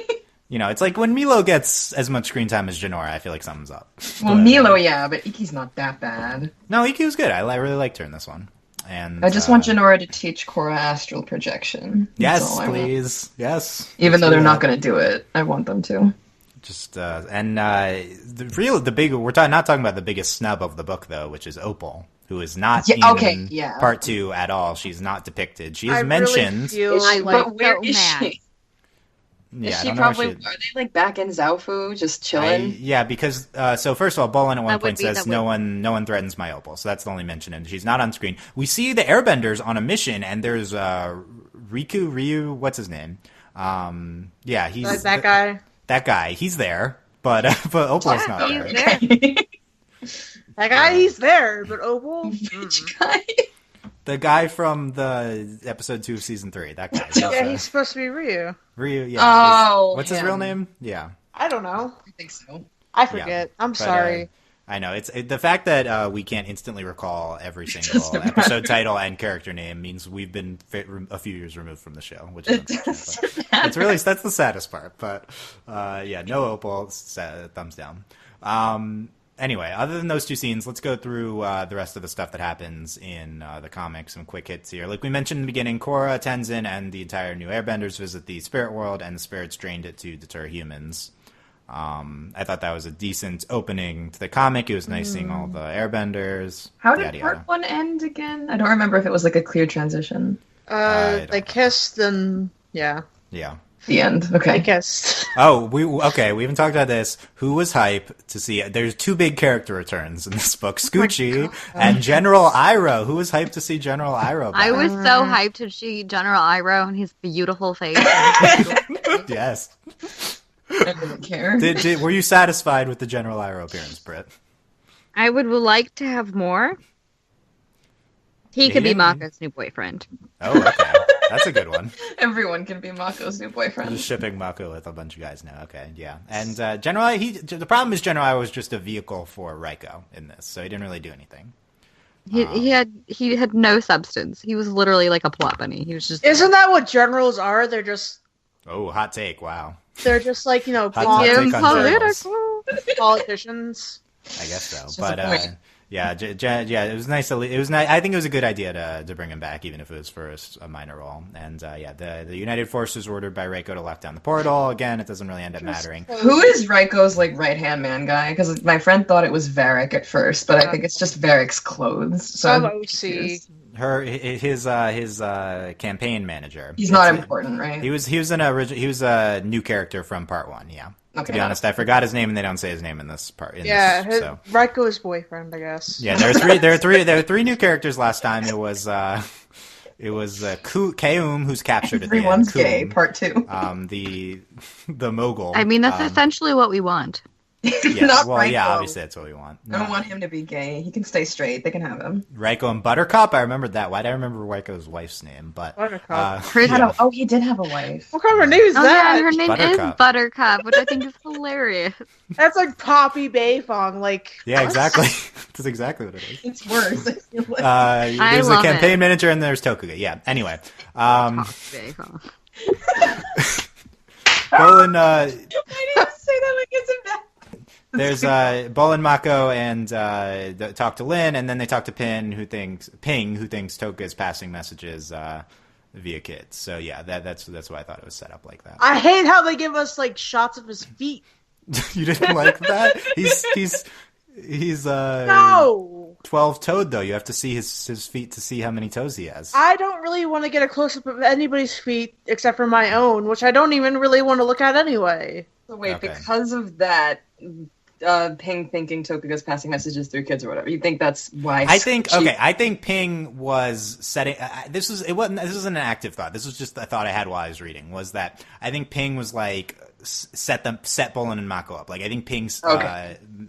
You know, it's like when Milo gets as much screen time as Janora, I feel like something's up. Well, Milo, yeah, but Iki's not that bad. No, Iki was good. I really liked her in this one. And I just want Janora to teach Korra astral projection. That's Yes, all I want. please. Yes. Even though Let's they're do not that. going to do it, I want them to. Just we're not talking about the biggest snub of the book though, which is Opal, who is not in part 2 at all. She's not depicted. She is mentioned. Really feel I like But where so is mad. she? Yeah, Is I she don't know where probably? she- Are they like back in Zaofu, just chilling? Yeah, because so first of all, Bolin at one That would point be- says that no one threatens my Opal, so that's the only mention, and she's not on screen. We see the Airbenders on a mission, and there's Ryu, what's his name? Yeah, he's like that guy. That guy, he's there, but Opal's not he's there. there. That guy, he's there, but Opal. Which guy? The guy from the episode 2 of season 3, that guy. Yeah, he's supposed to be Ryu. Ryu. Yeah. Oh, what's his him. real name? Yeah. I don't know. I think so. I forget. I'm But, sorry. I know the fact that we can't instantly recall every single doesn't episode matter. title and character name means we've been a few years removed from the show, which is It unfortunate, doesn't but matter. it's really that's the saddest part. But yeah, no Opal, thumbs down. Anyway, other than those two scenes, let's go through the rest of the stuff that happens in the comics. Some quick hits here. Like we mentioned in the beginning, Korra, Tenzin, and the entire New Airbenders visit the spirit world, and the spirits drained it to deter humans. I thought that was a decent opening to the comic. It was nice seeing all the Airbenders. How did yada, part yada. 1 end again? I don't remember if it was like a clear transition. I don't They know. kissed and yeah, Yeah. The end. they Okay. kissed. Oh, we haven't talked about this. Who was hype to see? There's two big character returns in this book: Scoochie and General Iroh. Who was hyped to see General Iroh? I back? was so hyped to see General Iroh and his beautiful face. Yes. I didn't care. Were you satisfied with the General Iroh appearance, Britt? I would like to have more. He could be didn't- Mako's new boyfriend. Oh, okay. That's a good one. Everyone can be Mako's new boyfriend. Just shipping Mako with a bunch of guys now. Okay, yeah. And General, the problem is General Iroh was just a vehicle for Raiko in this, so he didn't really do anything. He had no substance. He was literally like a plot bunny. He was just Isn't that what generals are? They're just Oh, hot take! Wow. like Hot blonde take on generals. politicians. I guess so, Just but a point. yeah, it was nice. It was nice. I think it was a good idea to bring him back, even if it was for a minor role. And yeah, the United Forces were ordered by Reiko to lock down the portal. Again, it doesn't really end up mattering. Who is Raiko's like right-hand man guy? Because my friend thought it was Varric at first, but I think it's just Varric's clothes. So Some I'm OC. confused. His campaign manager. He's not It's- important, right? He was a new character from part 1. Yeah. Okay. To be honest, I forgot his name, and they don't say his name in this part. Yeah, So. Raiko's boyfriend, I guess. Yeah, there are three new characters last time. It was It was Keum who's captured at the end. Everyone's gay, Koum, part 2. The mogul. I mean, that's essentially what we want. Yeah, Not well, yeah, Raiko. obviously that's what we want. I don't want him to be gay. He can stay straight. They can have him. Raiko and Buttercup. I remembered that. Why do I remember Raiko's wife's name? But Buttercup. yeah. Oh, he did have a wife. What kind of name is Oh that? yeah, her name Buttercup. is Buttercup, which I think is hilarious. That's like Poppy Bayfong. Like, Yeah, what? exactly. That's exactly what it is. It's worse. I feel like. There's the love campaign it. manager and there's Tokuga. Yeah. Anyway, Okay, huh. Bolin. Why did you say that like it's a bad? There's Bolin, Mako, and talk to Lin, and then they talk to Ping, who thinks Tokuga is passing messages via kids. So yeah, that's why I thought it was set up like that. I hate how they give us like shots of his feet. You didn't like that? He's No, 12-toed though. You have to see his feet to see how many toes he has. I don't really want to get a close up of anybody's feet except for my own, which I don't even really want to look at anyway. So wait, Okay. because of that, Ping thinking Tokuga's passing messages through kids or whatever. You think that's why? I think Ping was setting. This wasn't an active thought. This was just a thought I had while I was reading. Was that I think Ping was like set Bolin and Mako up. Like I think Ping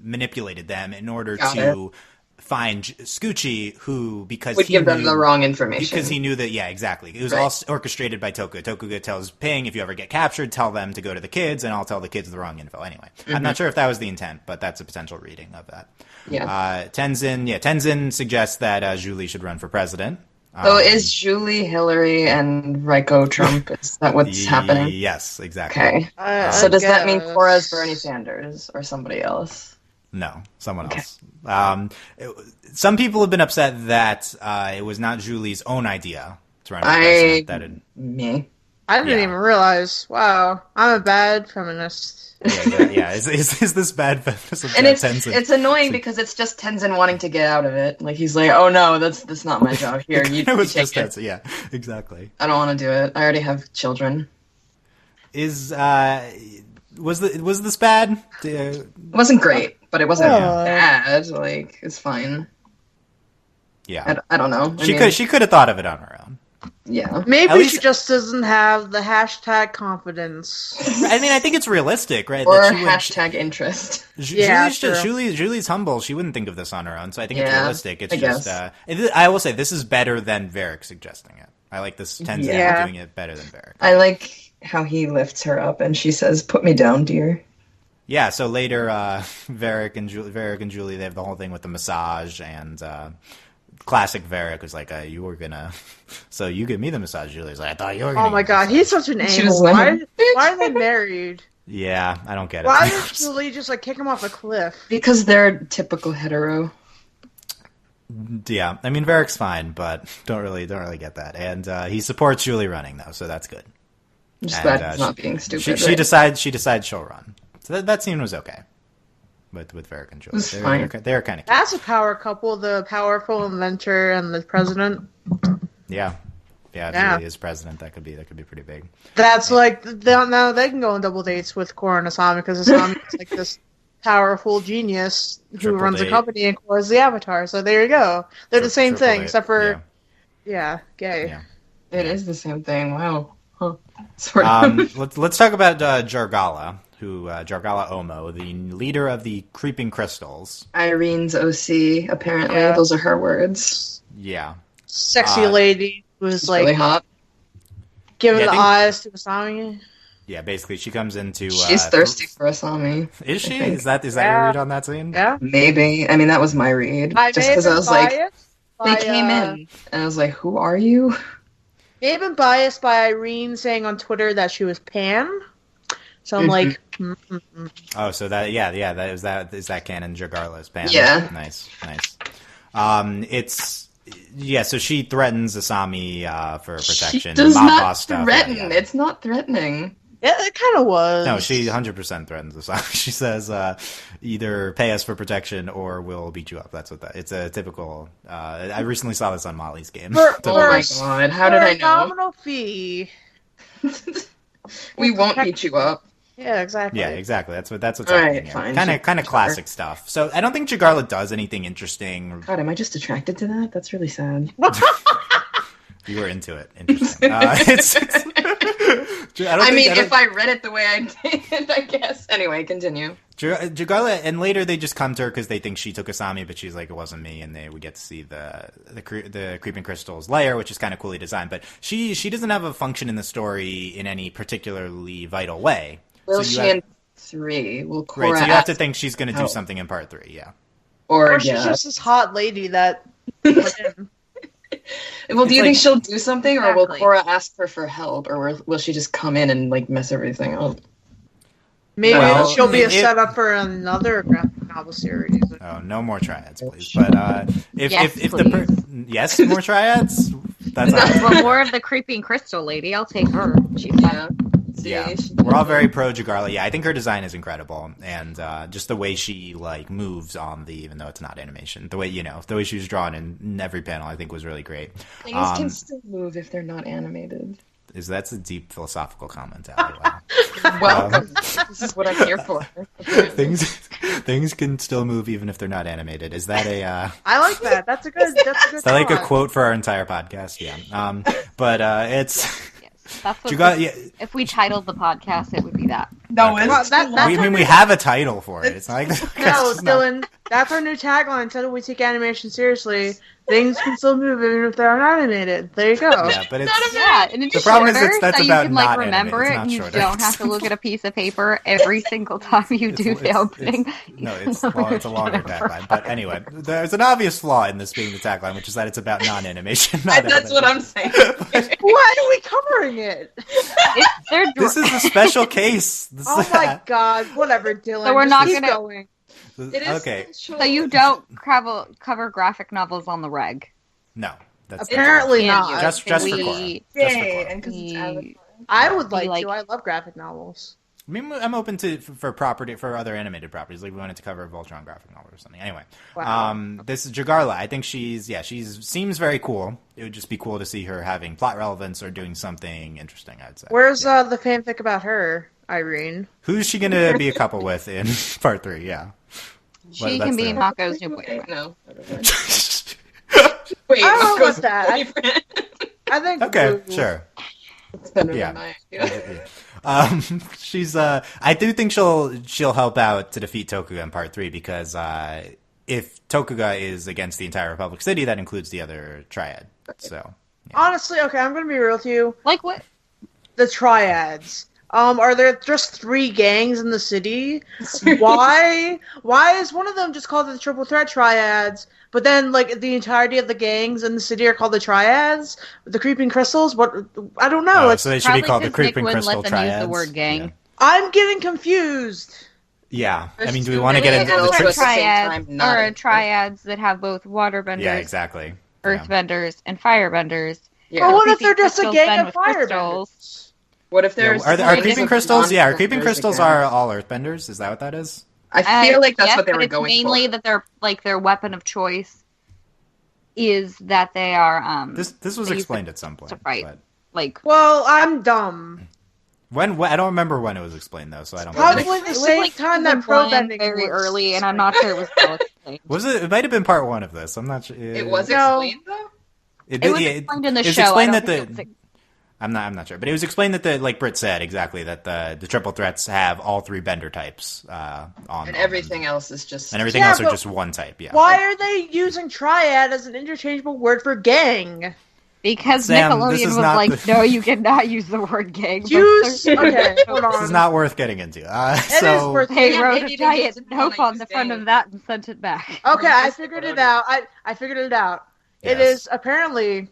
manipulated them in order to find Scoochie, who because would he give them knew, the wrong information because he knew that. Yeah, exactly. It was all orchestrated by Tokuga. Tokuga tells Ping, if you ever get captured, tell them to go to the kids, and I'll tell the kids the wrong info. Anyway, I'm not sure if that was the intent, but that's a potential reading of that. Yeah. Tenzin suggests that Julie should run for president. So is Julie Hillary and Raiko Trump? Is that what's happening? Yes, exactly. Okay. So does that mean Korra's Bernie Sanders or somebody else? No, someone else. Some people have been upset that it was not Julie's own idea to run for president. Me. I didn't even realize. Wow, I'm a bad feminist. Is this bad feminism? And it's annoying because it's just Tenzin wanting to get out of it. Like he's like, oh no, that's not my job. Here, you take it. Yeah, exactly. I don't want to do it. I already have children. Was this bad? It wasn't great, but it wasn't bad. Like it's fine. Yeah, I don't know. She could have thought of it on her own. Yeah. Maybe she just doesn't have the hashtag confidence. I mean, I think it's realistic, right? Or that hashtag interest. Julie's humble. She wouldn't think of this on her own, so I think it's realistic. It's just, I will say, this is better than Varric suggesting it. I like this Tenzin doing it better than Varric. I like how he lifts her up and she says, "Put me down, dear." Yeah, so later, Varric and Julie, they have the whole thing with the massage, and classic Varric was like, you were gonna, so you give me the massage, Julie's like, I thought you were gonna. Oh my god, he's such an a-hole. Why are they married? Yeah, I don't get it. Why did Julie just like kick him off a cliff? Because they're typical hetero. Yeah, I mean Varric's fine, but don't really get that. And he supports Julie running though, so that's good. Just glad he's not being stupid. She decides she'll run. So that scene was okay. With Varric and Julie, they were kind of. That's a power couple: the powerful inventor and the president. Yeah. Julie is president. That could be pretty big. That's like now they can go on double dates with Korra and Asami because Asami is like this powerful genius who runs a company and Korra's the avatar. So there you go. They're the same thing, except for gay. Yeah. It is the same thing. Wow. Huh. Sort of. Let's talk about Jargala. Jargala Omo, the leader of the Creeping Crystals. Irene's OC, apparently. Yeah. Those are her words. Yeah. Sexy lady who's like really hot. Giving the eyes to Asami. Yeah, basically she comes into... She's thirsty for Asami. Is she? Is that your read on that scene? Yeah. Maybe. I mean, that was my read. Just because I was like, they came in. And I was like, who are you? May have been biased by Irene saying on Twitter that she was Pan. So I'm like, oh, so that is that canon? Jargala's Pan. Yeah, nice. So she threatens Asami for protection. She does not threaten. It's not threatening. Yeah, it kind of was. No, she 100% threatens Asami. She says, either pay us for protection or we'll beat you up. That's what it's a typical. I recently saw this on Molly's game. Oh my god! How did I know? Nominal fee. We won't beat you up. Yeah, exactly. Yeah, exactly. That's what's happening here. Kind of classic stuff. So I don't think Jargala does anything interesting. God, am I just attracted to that? That's really sad. You were into it. Interesting. If I read it the way I did, I guess. Anyway, continue. Jagarla, and later they just come to her because they think she took Asami, but she's like, it wasn't me, and we get to see the Creeping Crystal's lair, which is kind of coolly designed, but she doesn't have a function in the story in any particularly vital way. Will she in 3? Will Korra right, so you have to think she's going to do something in part 3, yeah. Or she's just this hot lady that... Well, do you think she'll do something, or will Korra ask her for help, or will she just come in and like mess everything up? Maybe she'll be a setup for another graphic novel series. Oh, no more triads, please. But yes, more triads. That's well, more of the Creeping Crystal lady. I'll take her. She's fun. Yeah, we're all very pro Jagarla. Yeah, I think her design is incredible, and just the way she like moves on even though it's not animation, the way she was drawn in every panel, I think was really great. Things can still move if they're not animated. That's a deep philosophical comment, Allie. Wow. Welcome. This is what I'm here for. Things can still move even if they're not animated. Is that a? I like that. That's a good. Is that like a quote for our entire podcast? Yeah. But it's. That's what if we titled the podcast, it would be that. No, we have a title for it. It's not like Dylan. That's our new tagline. Instead of "We take animation seriously," things can still move even if they're not animated. There you go. Yeah, but it's and it's the problem shorter, is that's so about you can not remember it. And you shorter. don't have to look at a piece of paper every single time you do the opening. It's a longer tagline. But anyway, there's an obvious flaw in this being the tagline, which is that it's about non-animation. That's what I'm saying. Why are we covering it? This is a special case. My god! Whatever, Dylan. So we're not going going. Okay. So you don't cover graphic novels on the reg? No. That's apparently not. Just for Korra. I would like to. I love graphic novels. I mean, I'm open to for other animated properties. Like we wanted to cover a Voltron graphic novel or something. Anyway, this is Jagarla. I think she seems very cool. It would just be cool to see her having plot relevance or doing something interesting. I'd say. Where's the fanfic about her, Irene? Who's she going to be a couple with in part 3? Yeah. She can be Mako's new boyfriend. No. Wait, I don't know about that. I think. Okay, sure. She's. I do think she'll help out to defeat Tokuga in part 3 because if Tokuga is against the entire Republic City, that includes the other triad. So. Yeah. Honestly, okay, I'm going to be real with you. Like what? The triads. Are there just 3 gangs in the city? Why is one of them just called the Triple Threat Triads, but then like the entirety of the gangs in the city are called the Triads? The Creeping Crystals? What? I don't know. So they should be called the Creeping Crystal Triads. Use the word gang. Yeah. I'm getting confused. Yeah, I mean, do we want to get into the triads that have both waterbenders? Yeah, exactly. Earthbenders and firebenders. Yeah. But what if they're just a gang of firebenders? What if there's are creeping crystals? Yeah, creeping crystals are all earthbenders. Is that what that is? I feel like that's what they were going for. Mainly that they're like their weapon of choice is that they are. This was explained at some point, right? But... Like, well, I'm dumb. When I don't remember when it was explained though, so I don't. Probably the same time that pro bending very early, and I'm not sure it was well explained. Was it? It might have been part 1 of this. I'm not sure. It was explained though. It was explained in the show. Explained that I'm not sure, but it was explained that like Brit said exactly that the triple threats have all 3 bender types on, and everything else is just everything else are just one type. Yeah. Why are they using triad as an interchangeable word for gang? Because Sam, Nickelodeon was like, no, you cannot use the word gang. Okay, hold on. This is not worth getting into. It is worth They wrote a giant note on the front of that and sent it back. Okay, I figured it out. I figured it out. Yes. It is apparently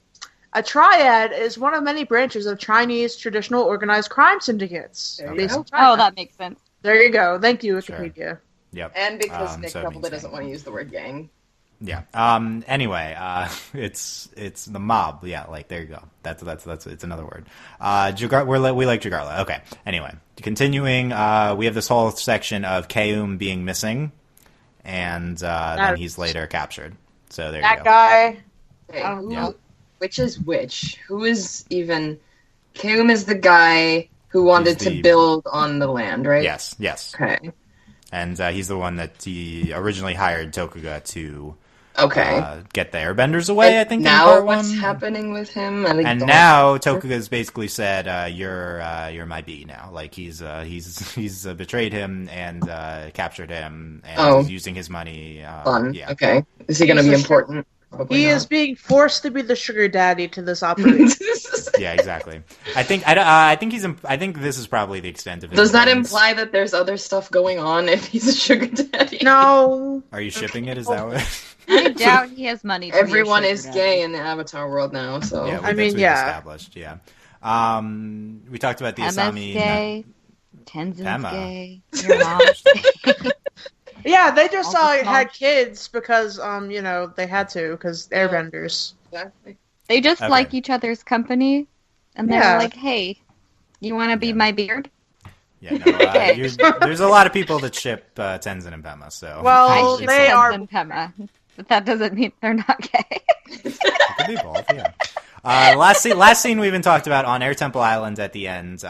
a triad is one of many branches of Chinese traditional organized crime syndicates. Oh, that makes sense. There you go. Thank you, Wikipedia. Sure. Yep. And because Nick probably doesn't want to use the word gang. Yeah. Anyway, it's the mob. Yeah. Like there you go. That's it's another word. We like Jagarla. Okay. Anyway, continuing. We have this whole section of Keum being missing, and then he's later captured. So there you go. That guy. Yeah. Which is which? Who is even? Keum is the guy who wanted to build on the land, right? Yes. Okay. And he's the one that he originally hired Tokuga to Okay. get the airbenders away, I think, now in part what's one. happening with him? And now Tokuga's basically said, "You're my bee now." Like he's betrayed him and captured him and is using his money. Fun. Yeah. Okay. Is he going to be important? Probably He not. is being forced to be the sugar daddy to this operation. Yeah, exactly. I think this is probably the extent of it. Does that imply that there's other stuff going on if he's a sugar daddy? No. Are you shipping it? Is that what? I doubt he has money to Everyone be a is sugar gay daddy. in the Avatar world now, so... Yeah, I mean, we've yeah. established. Yeah. We talked about the Emma's Asami. gay. Tenzin's Emma. gay. Your mom's gay. Yeah, they just All the had kids because they had to because airbenders. Exactly. They just Okay. like each other's company, and they're Yeah. like, "Hey, you want to be Yeah. my beard?" Yeah, no, there's a lot of people that ship Tenzin and Pema. So Well, I ship they are- Tenzin Pema, but that doesn't mean they're not gay. it could be both. Yeah. Last scene we even talked about on Air Temple Island at the end.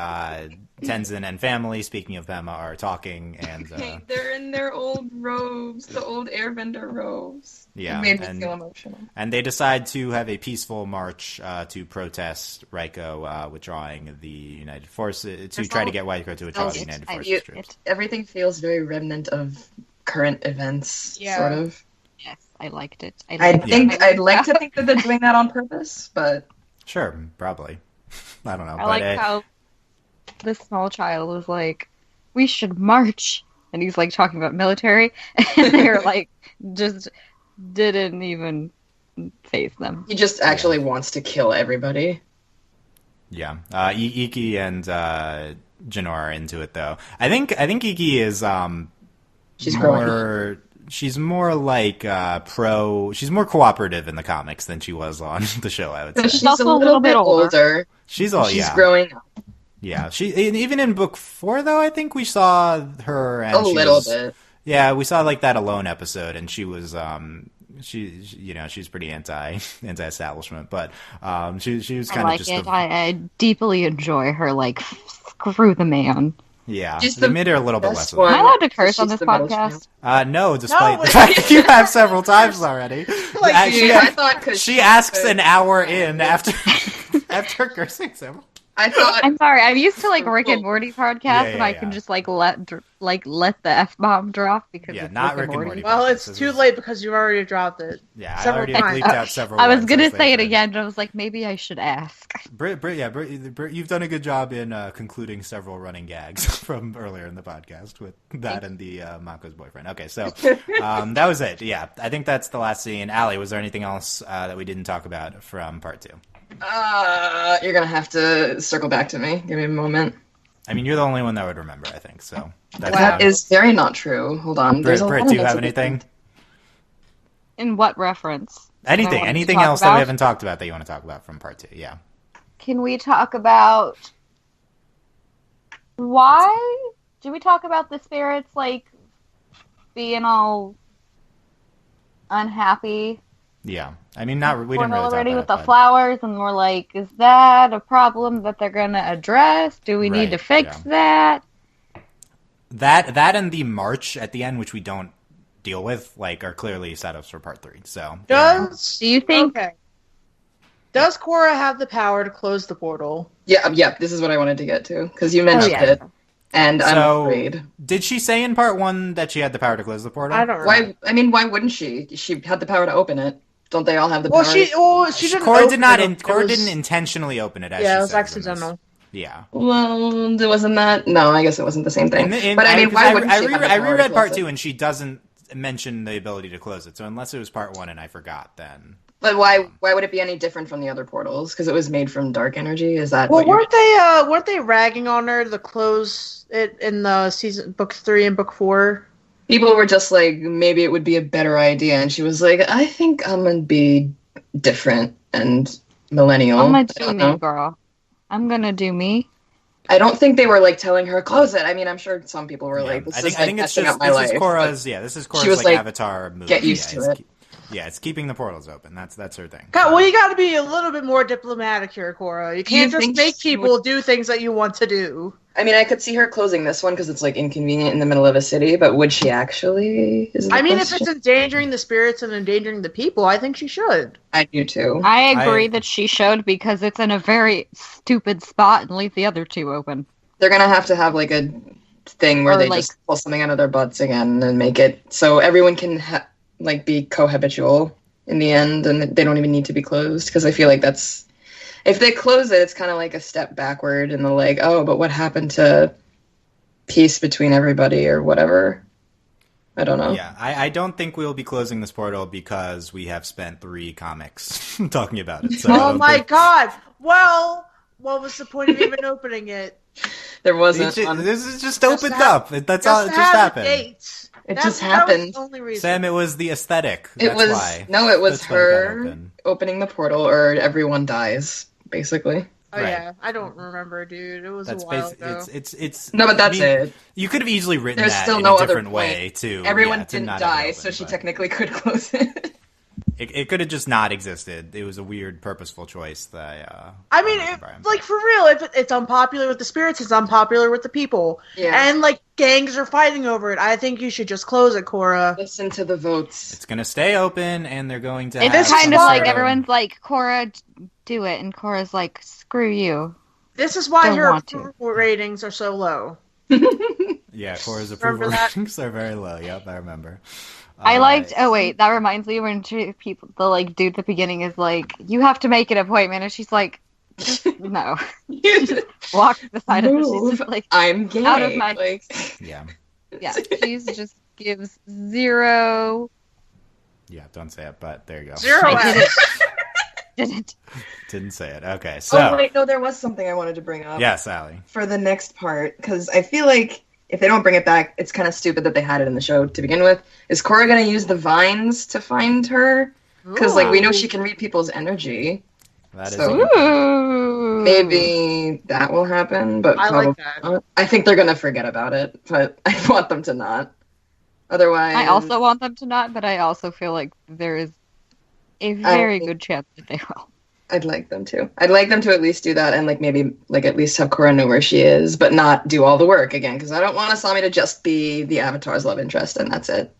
Tenzin and family, speaking of Pema, are talking, and They're in their old robes, the old airbender robes. yeah, It made me feel emotional. and they decide to have a peaceful march to protest Raiko withdrawing the United Forces to try to get Raiko to withdraw the United Forces troops. Everything feels very remnant of current events, Yeah. sort of. Yes, I liked it. I'd like to think that they're doing that on purpose, but Sure, probably. I don't know. I but like how this small child was like, "We should march," and he's like talking about military, and they're like, just didn't even face them. he just actually wants to kill everybody. yeah, Iki and Janor are into it though. I think Iki is She's growing. more. She's more like she's more cooperative in the comics than she was on the show, I would say. She's also a little bit older. older. She's She's growing up Yeah, even in book 4 though, I think we saw her and a little bit. Yeah, we saw like that Alone episode, and she was she's pretty anti-establishment, but she was I kind of like just it. I deeply enjoy her. Like, screw the man. yeah. She's They the made her a little bit best less. one. Am I allowed to curse She's on this the middle podcast? No, despite No, the fact that you have several times already. I thought because She asks an hour in after after cursing several. I thought I'm sorry. I'm used to like Rick and Morty podcasts, Yeah, and I yeah. can just like let the F bomb drop because Yeah, it's not Rick and Morty. Well, it's This too is- late because you've already dropped it. Yeah, I Several already times. bleeped out several. I was words gonna as they say it said. again, but I was like, maybe I should ask. Brit, you've done a good job in concluding several running gags from earlier in the podcast with that and the Mako's boyfriend. Okay, so that was it. Yeah, I think that's the last scene. Allie, was there anything else that we didn't talk about from part 2? you're gonna have to circle back to me. Give me a moment. I mean, you're the only one that would remember, I think. So that's That is very not true. Hold on. Brit, There's a Brit, lot do of you have notes. anything? In what reference? I wanted to Anything talk else that about? we haven't talked about that you want to talk about from part 2? Yeah. Can we talk about why? Do we talk about the spirits like being all unhappy? Yeah. I mean, we didn't really talk already about with it, the but- flowers, and we're like, is that a problem that they're gonna address? Do we need to Right, fix yeah. that? That and the march at the end, which we don't deal with, like, are clearly setups for part 3. So Does Do you think? okay? Does Korra have the power to close the portal? Yeah. This is what I wanted to get to because you mentioned yeah. it, and I'm So- afraid. Did she say in part 1 that she had the power to close the portal? I don't know. Why? I mean, why wouldn't she? She had the power to open it. Don't they all have the power? Well, she didn't. Korra open did not. it. It Korra was- didn't intentionally open it. As Yeah, she it was says in this. accidental. Yeah. Well, it wasn't that. No, I guess it wasn't the same thing. But I mean, why wouldn't she? Have the I power to reread part close 2, it? and she doesn't mention the ability to close it. So unless it was part 1 and I forgot, then But why would it be any different from the other portals? Because it was made from dark energy. Is that? Well, what weren't they ragging on her to close it in the season book 3 and book 4? People were just like, maybe it would be a better idea, and she was like, I think I'm gonna be different and millennial. I'm I gonna do don't me, know. girl. I'm gonna do me. I don't think they were like telling her close it. I mean, I'm sure some people were yeah. like, this I is think like it's messing just up my this life. is Korra's. Yeah, this is Korra's was like like, Avatar movie. get used to it. Yeah, it's keeping the portals open. That's her thing. Well, you got to be a little bit more diplomatic here, Korra. You can't just make people do things that you want to do. I mean, I could see her closing this one because it's like inconvenient in the middle of a city, but would she actually? I mean, if it's endangering the spirits and endangering the people, I think she should. I do too. I agree that she should because it's in a very stupid spot and leave the other two open. They're gonna have to have like a thing where they just pull something out of their butts again and make it so everyone can be cohabitual in the end, and they don't even need to be closed. Because I feel like that's. If they close it, it's kind of like a step backward in the but what happened to peace between everybody or whatever? I don't know. Yeah, I don't think we'll be closing this portal because we have spent 3 comics talking about it. So oh my god! Well, what was the point of even opening it? There wasn't. This is just opened up. That's all. It just happened. It just happened. The only reason. Sam, it was the aesthetic. It was her opening the portal, or everyone dies. Basically. Oh right. Yeah, I don't remember, dude. It was a while ago. It's no, but that's it. You could have easily written There's that still in no a different other way too. Everyone didn't die, so she technically could close it. It could have just not existed. It was a weird, purposeful choice that I mean, for real, if it's unpopular with the spirits, it's unpopular with the people. Yeah. And, gangs are fighting over it. I think you should just close it, Korra. Listen to the votes. It's going to stay open, and they're going to It's kind of like everyone's like, Korra, do it, and Korra's like, screw you. This is why her approval ratings are so low. Yeah, Korra's approval ratings are very low. Yep, I remember. I liked. Oh wait, that reminds me when the dude at the beginning is like, "You have to make an appointment," and she's like, "No." She just walks to the side of her. She's just like, "I'm gay." Out of my. Yeah. She just gives 0. Yeah, don't say it, but there you go. 0. Didn't say it. Okay, so. Oh wait, no, there was something I wanted to bring up. Yes, Allie. For the next part, because I feel like. If they don't bring it back, it's kind of stupid that they had it in the show to begin with. Is Korra going to use the vines to find her? Because, we know she can read people's energy. That is maybe that will happen, but I probably like that. not. I think they're going to forget about it, but I want them to not. Otherwise... I also want them to not, but I also feel like there is a very good chance that they will. I'd like them to. I'd like them to at least do that and maybe at least have Korra know where she is, but not do all the work again, because I don't want Asami to just be the Avatar's love interest and that's it.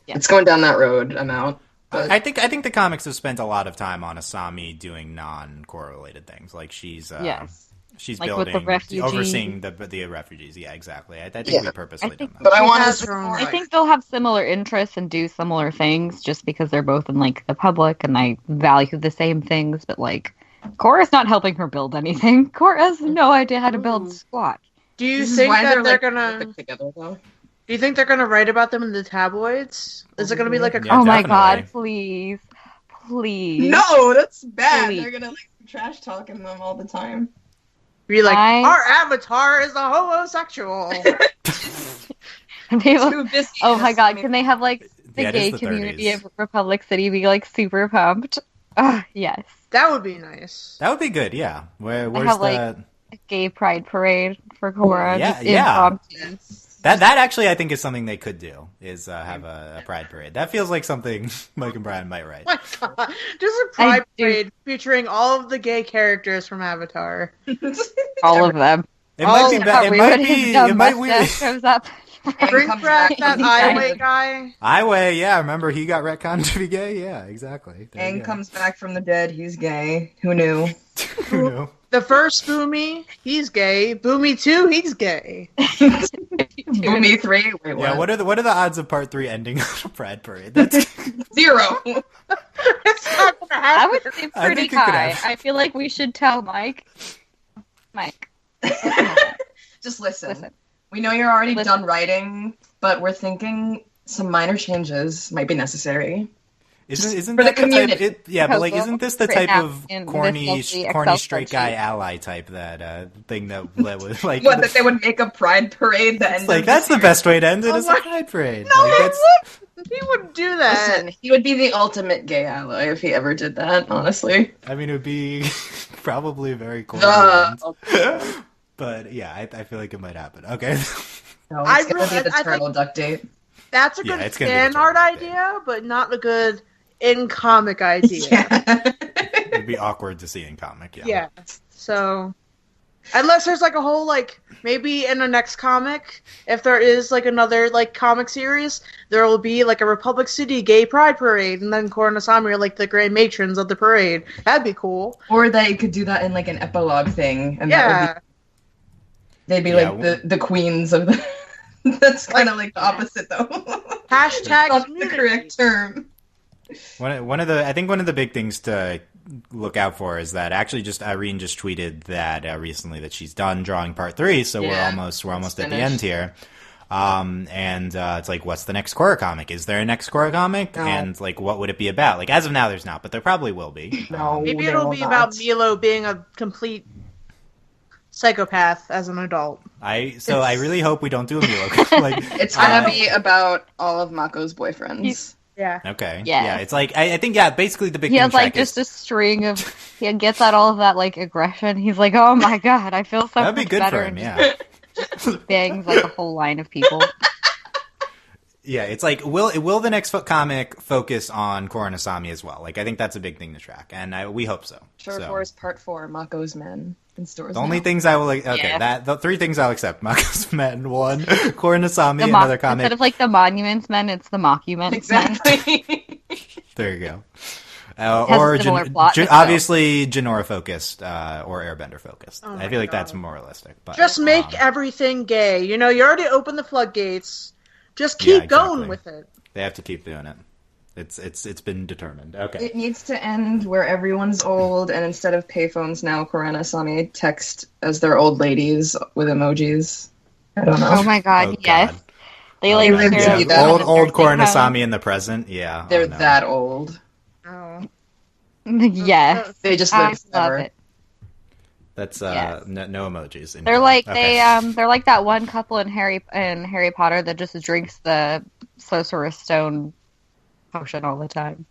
It's going down that road. I'm out. But... I think the comics have spent a lot of time on Asami doing non-Korra-related things. She's building, with the overseeing the refugees. Yeah, exactly. I think we purposely done that. But I think they'll have similar interests and do similar things just because they're both in the public and I value the same things. But Korra's not helping her build anything. Korra has no idea how to build squat. Do you think that they're gonna? Together, though? Do you think they're gonna write about them in the tabloids? Is it gonna be a? Yeah, oh my god! Please. No, that's bad. Please. They're gonna trash talking them all the time. Be like, our avatar is a homosexual. Oh my god, can they have the gay community of Republic City be super pumped? Yes. That would be nice. That would be good, yeah. Where's have a gay pride parade for Korra. Yeah. That actually I think is something they could do, is have a pride parade. That feels like something Mike and Brian might write. Oh my god. Just a pride parade featuring all of the gay characters from Avatar. All of them. It might be bad. It might be. Shows up. Bring back that Aiwei guy. Aiwei, yeah. Remember he got retconned to be gay? Yeah, exactly. Aang comes back from the dead. He's gay. Who knew? Who knew? The first Boomy, he's gay. Boomy 2, he's gay. Boomy 3? Wait, what? Yeah, what are the odds of part 3 ending on a pride parade? That's 0. It's not gonna happen. I would say pretty high. I feel like we should tell Mike. Just listen. We know you're already done writing, but we're thinking some minor changes might be necessary. Isn't for that the community? Isn't this the type of corny straight guy ally type that thing that was what, that they would make a pride parade that ended that's the best way to end it is a pride parade. No, he wouldn't do that. Listen, he would be the ultimate gay ally if he ever did that, honestly. I mean, it would be probably very corny. But yeah, I feel like it might happen. Okay. No, it's gonna be the turtle duck date. That's a good it's gonna be the fan art tournament thing. idea, but not a good in-comic idea. Yeah. It'd be awkward to see in comic. Yeah. So, unless there's like a whole like maybe in the next comic, if there is like another like comic series, there will be like a Republic City gay pride parade, and then Korra and Asami are like the grand matrons of the parade. That'd be cool. Or they could do that in like an epilogue thing, and they'd be Yeah, like the queens of the. That's kind of like the opposite, though. Hashtag Not the community. correct term. One of the big things to look out for is that actually just Irene just tweeted that recently that she's done drawing part 3, so we're almost at the end here. It's like, what's the next Korra comic? Is there a next Korra comic? No. And like, what would it be about? Like, as of now, there's not, but there probably will be. No. Maybe there it'll will be not. about Milo being a complete psychopath as an adult. I really hope we don't do a Milo. Like, It's gonna be about all of Mako's boyfriends. Yeah. okay, Yeah. yeah. It's like I think basically the big He thing has like track is- just a string of. He gets out all of that like aggression. He's like, "Oh my god, I feel so that'd be much good better." for him. and Yeah. just bangs like a whole line of people. Yeah, it's like, will the next comic focus on Korra and Asami as well? Like, I think that's a big thing to track, and we hope so. Short So, Force Part 4, Mako's Men in stores. the only now. things I will Yeah. the 3 things I'll accept: Mako's Men, 1, Korra and Asami, another comic. Instead of like the Monuments Men, it's the Mockuments Men. Exactly. There you go. has Or a similar plot, but obviously Jinora focused or Airbender focused. Oh I my feel like God. that's more realistic. But Just make everything gay. You know, you already opened the floodgates. Just Yeah, keep going exactly. with it. they have to keep doing it. It's been determined. Okay. It needs to end where everyone's old, and instead of payphones now, Korra and Asami text as their old ladies with emojis. I don't know. Oh my god, Oh, yes. God. They like live to share be a that old nursing Korra and home. Asami in the present. Yeah. They're oh, no. that old. Oh. Yes, They just I live love forever. it. That's Yes. no emojis. They're like Okay. they're like that one couple in Harry Potter that just drinks the Sorcerer's Stone potion all the time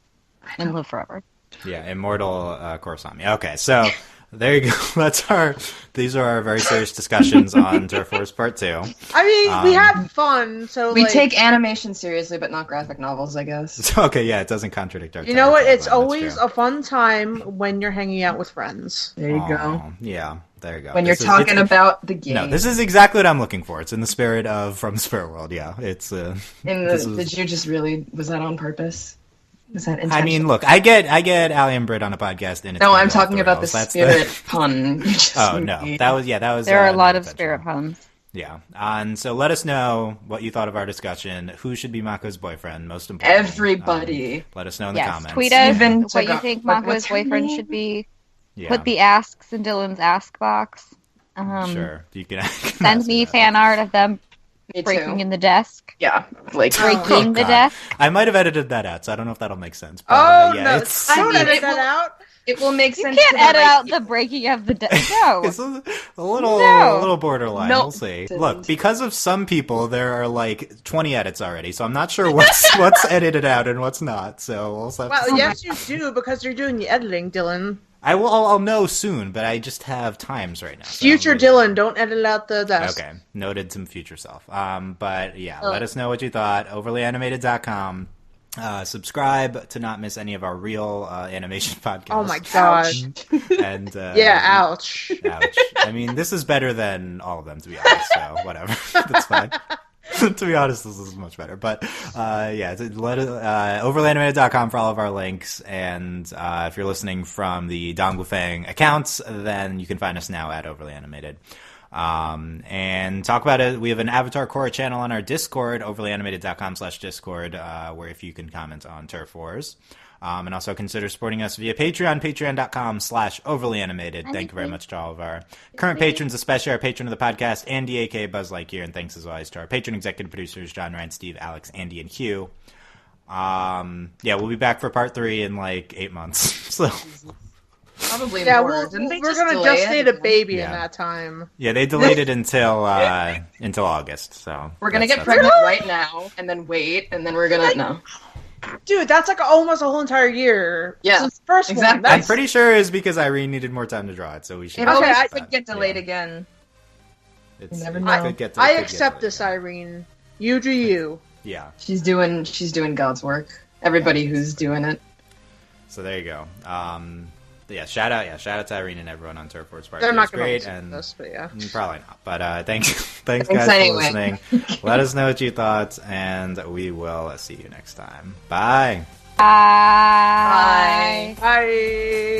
and live forever. Yeah, immortal Korosami. Okay, so there you go. These are our very serious discussions on Turf Wars Part 2. I mean, we had fun, so We like, take animation seriously, but not graphic novels, I guess. Okay, yeah, it doesn't contradict our you know what? tagline, It's that's always true. a fun time when you're hanging out with friends. There you go. Aw, yeah, there you go. When you're This is- talking it's- about the game. No, this is exactly what I'm looking for. It's in the spirit of From the Spirit World, yeah. It's Did you just really... Was that on purpose? Was that intentional? I mean, look, I get Ali and Britt on a podcast, and it's No, gonna I'm go off talking about the rails. That's spirit pun. you just Oh no, made. that was. There are a lot not of spirit puns. Yeah, and so let us know what you thought of our discussion. Who should be Mako's boyfriend? Most importantly, Everybody. let us know in the Yes, comments. tweet us Even what took you off- think what's Mako's her boyfriend name? should be. Yeah, Put the asks in Dylan's ask box. sure. You can Send me fan art of them Me breaking too. in the desk. Yeah, like Breaking the God. desk. I might have edited that out, so I don't know if that'll make sense. But, Oh yeah, no! it's I Don't mean, edit it that will- out. it will make You sense. can't to the edit right out people. the breaking of the desk. No. It's a little No. a little borderline. No. We'll see. Look, because of some people, there are like 20 edits already, so I'm not sure what's edited out and what's not. So we'll have to Well, see. yes, you do because you're doing the editing, Dylan. I'll know soon, but I just have times right now. so Future I'm really- Dylan, don't edit out the desk. Okay, noted some future self. But yeah, let us know what you thought. Overlyanimated.com. Subscribe to not miss any of our real animation podcasts. Oh my gosh. And Yeah, ouch. ouch. I mean, this is better than all of them, to be honest. So whatever, that's fine. To be honest, this is much better. But yeah, overlyanimated.com for all of our links. And if you're listening from the Dong Gufang accounts, then you can find us now at Overly Animated. And talk about it. We have an Avatar Korra channel on our Discord, overlyanimated.com/Discord, where if you can comment on Turf Wars. And also consider supporting us via Patreon, patreon.com/overlyanimated. Thank you very much to all of our current patrons, especially our patron of the podcast, Andy, aka Buzz Lightyear, and thanks as always to our patron executive producers, John, Ryan, Steve, Alex, Andy, and Hugh. Yeah, we'll be back for part 3 in like 8 months. So Probably Yeah, more. Didn't they we're gonna delay just it? need a baby Yeah. in that time. yeah, they delayed it until August. So We're gonna that's get pregnant right now, and then wait, and then we're gonna no. Dude, that's like almost a whole entire year. Yeah, Since the first exactly. one. I'm That's pretty sure it's because Irene needed more time to draw it, so we should. It Okay, always I could get delayed yeah. again. It's, You never it know. could get I could get accept delayed this, again. Irene. You do you. Yeah. She's doing God's work. Everybody who's doing it. So there you go. Shout out to Irene and everyone on Turf Wars Part 2. They're not It's great, going to and this, but yeah. probably not. But thanks guys anyway. for listening. Let us know what you thought, and we will see you next time. Bye. Bye. Bye.